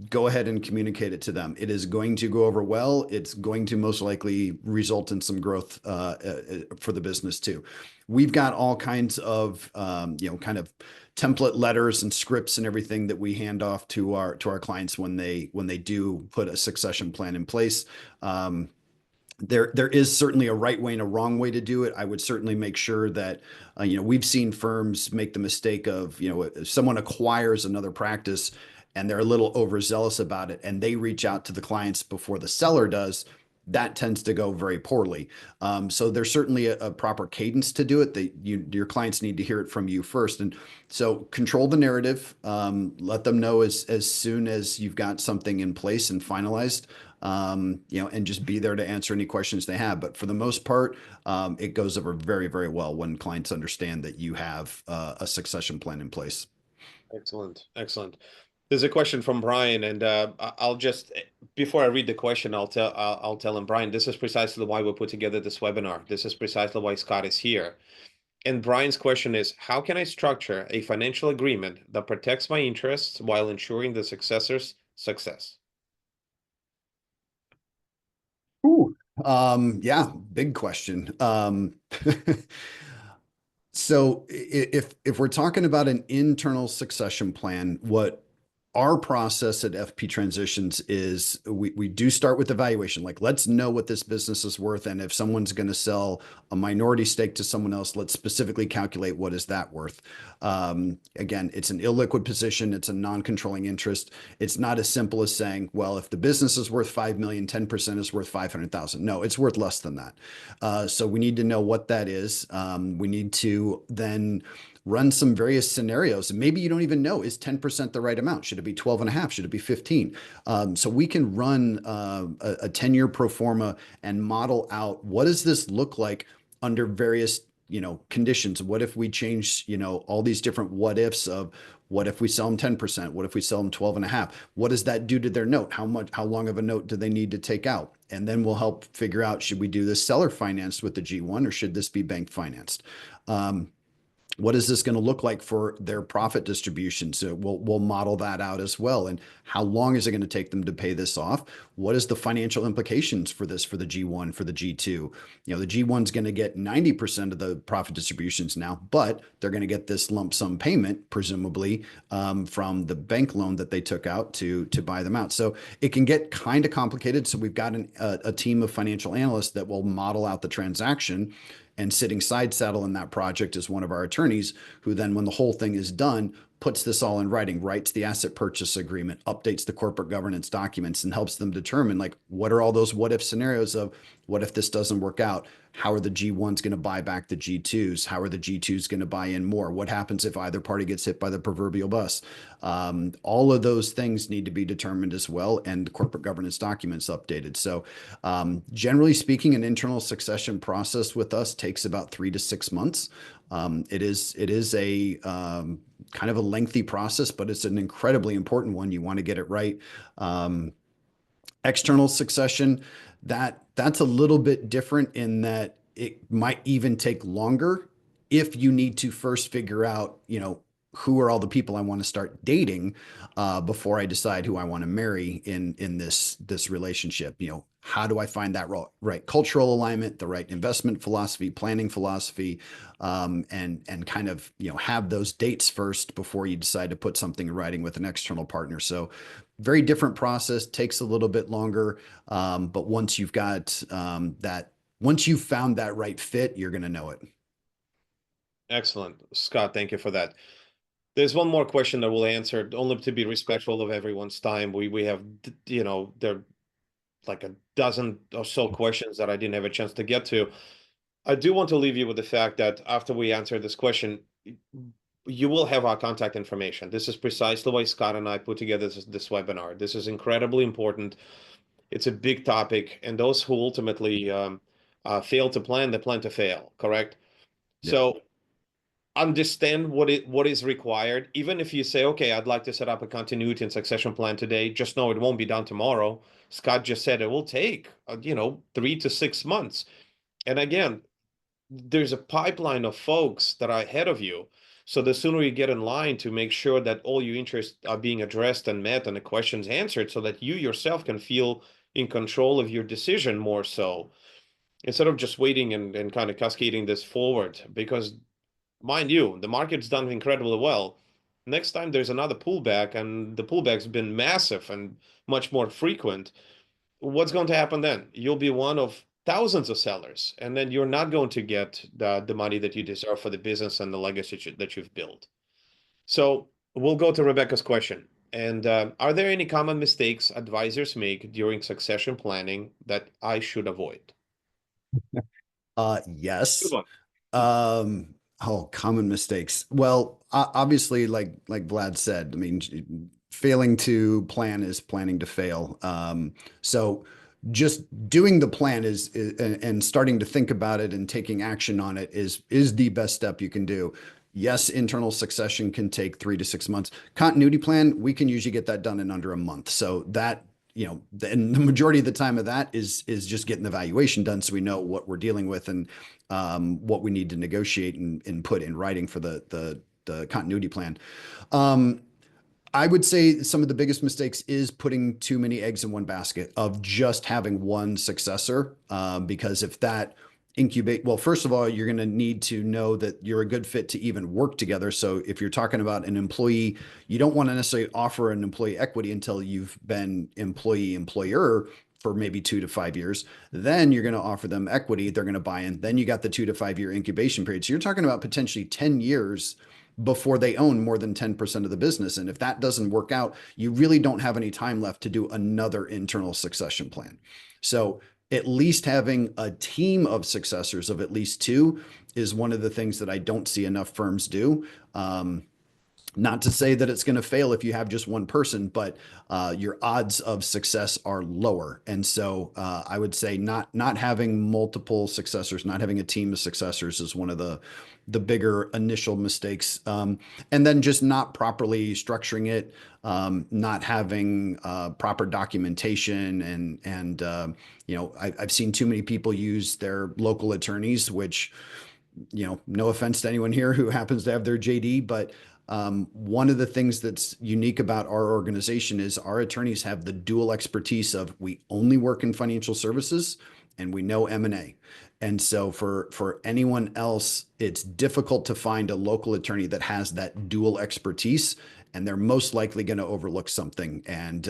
go ahead and communicate it to them. It is going to go over well. It's going to most likely result in some growth for the business too. We've got all kinds of kind of template letters and scripts and everything that we hand off to our clients when they do put a succession plan in place. There is certainly a right way and a wrong way to do it. I would certainly make sure that we've seen firms make the mistake of if someone acquires another practice and they're a little overzealous about it and they reach out to the clients before the seller does, that tends to go very poorly. So there's certainly a proper cadence to do it that your clients need to hear it from you first. And so control the narrative, let them know as soon as you've got something in place and finalized, and just be there to answer any questions they have. But for the most part, it goes over very, very well when clients understand that you have a succession plan in place. Excellent, excellent. There's a question from Brian, and I'll just before I read the question, I'll tell him, Brian, this is precisely why we put together this webinar. This is precisely why Scott is here. And Brian's question is, how can I structure a financial agreement that protects my interests while ensuring the successor's success? Ooh. Yeah, big question. So if we're talking about an internal succession plan, what our process at FP Transitions is we do start with evaluation. Like, let's know what this business is worth. And if someone's going to sell a minority stake to someone else, let's specifically calculate what is that worth. Again, it's an illiquid position. It's a non-controlling interest. It's not as simple as saying, well, if the business is worth 5 million, 10% is worth 500,000. No, it's worth less than that. So we need to know what that is. We need to then run some various scenarios. And maybe you don't even know, is 10% the right amount? Should it be 12 and a half? Should it be 15? So we can run a 10-year pro forma and model out what does this look like under various conditions. What if we change all these different what ifs of what if we sell them 10%? What if we sell them 12 and a half? What does that do to their note? How long of a note do they need to take out? And then we'll help figure out, should we do this seller financed with the G1 or should this be bank financed? What is this going to look like for their profit distribution? So we'll model that out as well. And how long is it going to take them to pay this off? What is the financial implications for this for the G1, for the G2? The G1 is going to get 90% of the profit distributions now, but they're going to get this lump sum payment, presumably, from the bank loan that they took out to buy them out. So it can get kind of complicated. So we've got a team of financial analysts that will model out the transaction, and sitting side saddle in that project is one of our attorneys who then, when the whole thing is done, puts this all in writing, writes the asset purchase agreement, updates the corporate governance documents, and helps them determine, like, what are all those what if scenarios of what if this doesn't work out? How are the G1s going to buy back the G2s? How are the G2s going to buy in more? What happens if either party gets hit by the proverbial bus? All of those things need to be determined as well, and the corporate governance documents updated. So generally speaking, an internal succession process with us takes about 3 to 6 months. It is a kind of a lengthy process, but it's an incredibly important one. You want to get it right. External succession, that's a little bit different in that it might even take longer if you need to first figure out, who are all the people I want to start dating before I decide who I want to marry in this relationship. How do I find that right cultural alignment, the right investment philosophy, planning philosophy, and kind of have those dates first before you decide to put something in writing with an external partner. So very different process, takes a little bit longer, but once you've got once you've found that right fit, you're going to know it. Excellent, Scott. Thank you for that. There's one more question that we'll answer, only to be respectful of everyone's time. We have, there like a dozen or so questions that I didn't have a chance to get to. I do want to leave you with the fact that after we answer this question, you will have our contact information. This is precisely why Scott and I put together this webinar. This is incredibly important. It's a big topic, and those who ultimately fail to plan, they plan to fail, correct? Yep. So understand what is required. Even if you say, okay, I'd like to set up a continuity and succession plan today, just know it won't be done tomorrow. Scott just said it will take 3 to 6 months. And again, there's a pipeline of folks that are ahead of you. So the sooner you get in line to make sure that all your interests are being addressed and met and the questions answered so that you yourself can feel in control of your decision more so, instead of just waiting and kind of cascading this forward. Because mind you, the market's done incredibly well. Next time there's another pullback, and the pullback's been massive and much more frequent, what's going to happen then? You'll be one of thousands of sellers, and then you're not going to get the money that you deserve for the business and the legacy that you've built. So we'll go to Rebecca's question. And are there any common mistakes advisors make during succession planning that I should avoid? Good Yes. one. Oh, common mistakes. Well, obviously, like Vlad said, I mean, failing to plan is planning to fail. So just doing the plan and starting to think about it and taking action on it is the best step you can do. Yes, internal succession can take 3 to 6 months. Continuity plan, we can usually get that done in under a month. So that, and the majority of the time of that is just getting the valuation done so we know what we're dealing with and what we need to negotiate and put in writing for the continuity plan. Um, I would say some of the biggest mistakes is putting too many eggs in one basket of just having one successor. Because if that well, first of all, you're going to need to know that you're a good fit to even work together. So if you're talking about an employee, you don't want to necessarily offer an employee equity until you've been employee employer for maybe 2 to 5 years. Then you're going to offer them equity. They're going to buy in. Then you got the 2 to 5 year incubation period. So you're talking about potentially 10 years before they own more than 10% of the business. And if that doesn't work out, you really don't have any time left to do another internal succession plan. So at least having a team of successors of at least two is one of the things that I don't see enough firms do. Not to say that it's going to fail if you have just one person, but your odds of success are lower. And so I would say not having multiple successors, not having a team of successors is one of the bigger initial mistakes. And then just not properly structuring it, not having proper documentation, and I've seen too many people use their local attorneys, which, no offense to anyone here who happens to have their JD, but one of the things that's unique about our organization is our attorneys have the dual expertise of we only work in financial services and we know M&A. And so for anyone else, it's difficult to find a local attorney that has that dual expertise, and they're most likely going to overlook something. And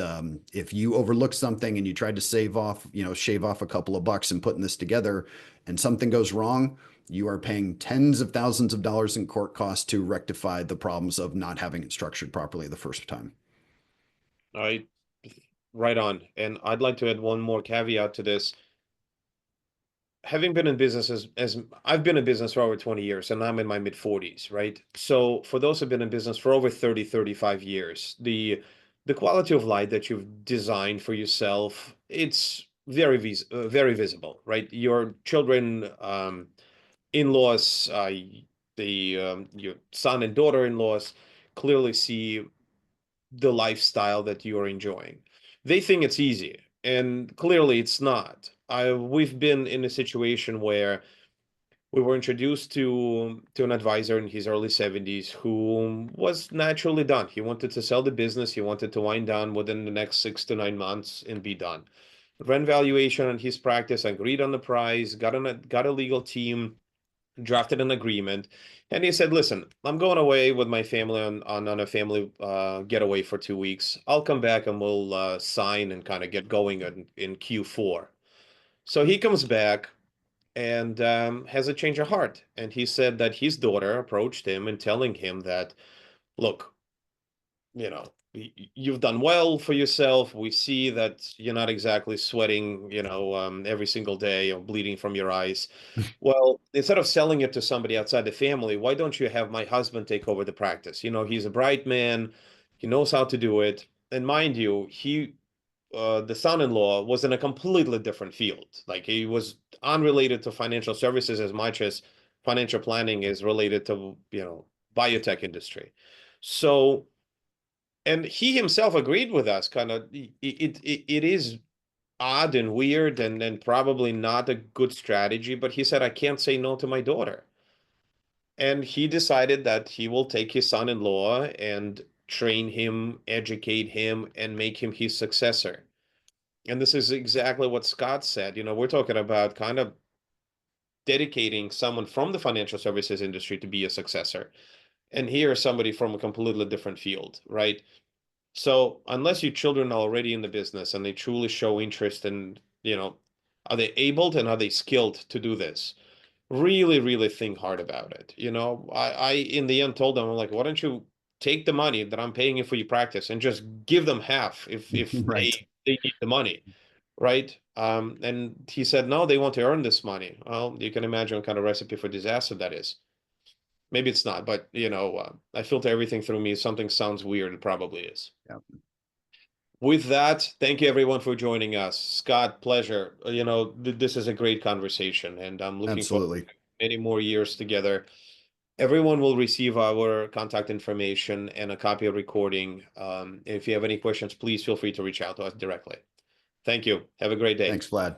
if you overlook something and you try to shave off a couple of bucks and putting this together, and something goes wrong, you are paying tens of thousands of dollars in court costs to rectify the problems of not having it structured properly the first time. I Right on. And I'd like to add one more caveat to this. Having been in business as I've been in business for over 20 years, and I'm in my mid 40s, right? So for those who've been in business for over 30, 35 years, the quality of life that you've designed for yourself, it's very visible, right? Your children, in-laws, your son and daughter-in-laws clearly see the lifestyle that you're enjoying. They think it's easy, and clearly it's not. We've been in a situation where we were introduced to an advisor in his early 70s who was naturally done. He wanted to sell the business. He wanted to wind down within the next 6 to 9 months and be done. Ran valuation on his practice, agreed on the price, got a legal team, drafted an agreement, and he said, "Listen, I'm going away with my family on a family getaway for 2 weeks. I'll come back and we'll sign and kind of get going in Q4." So he comes back and has a change of heart, and he said that his daughter approached him and telling him that, "Look, you've done well for yourself. We see that you're not exactly sweating, every single day or bleeding from your eyes. Well, instead of selling it to somebody outside the family, why don't you have my husband take over the practice? He's a bright man. He knows how to do it. And mind you, the son-in-law was in a completely different field. Like he was unrelated to financial services as much as financial planning is related to, biotech industry. So, and he himself agreed with us, kind of, it is odd and weird and probably not a good strategy, but he said, I can't say no to my daughter. And he decided that he will take his son-in-law and train him, educate him, and make him his successor. And this is exactly what Scott said. We're talking about kind of dedicating someone from the financial services industry to be a successor. And here is somebody from a completely different field, right? So unless your children are already in the business and they truly show interest and, are they able and are they skilled to do this? Really, really think hard about it. I in the end told them, I'm like, why don't you take the money that I'm paying you for your practice and just give them half if Right. they need the money, right? And he said, no, they want to earn this money. Well, you can imagine what kind of recipe for disaster that is. Maybe it's not, but I filter everything through me. If something sounds weird, it probably is. Yeah, With that, thank you everyone for joining us. Scott, pleasure. This is a great conversation, and I'm looking forward absolutely. to many more years together. Everyone will receive our contact information and a copy of recording. If you have any questions, please feel free to reach out to us directly. Thank you. Have a great day. Thanks, Vlad.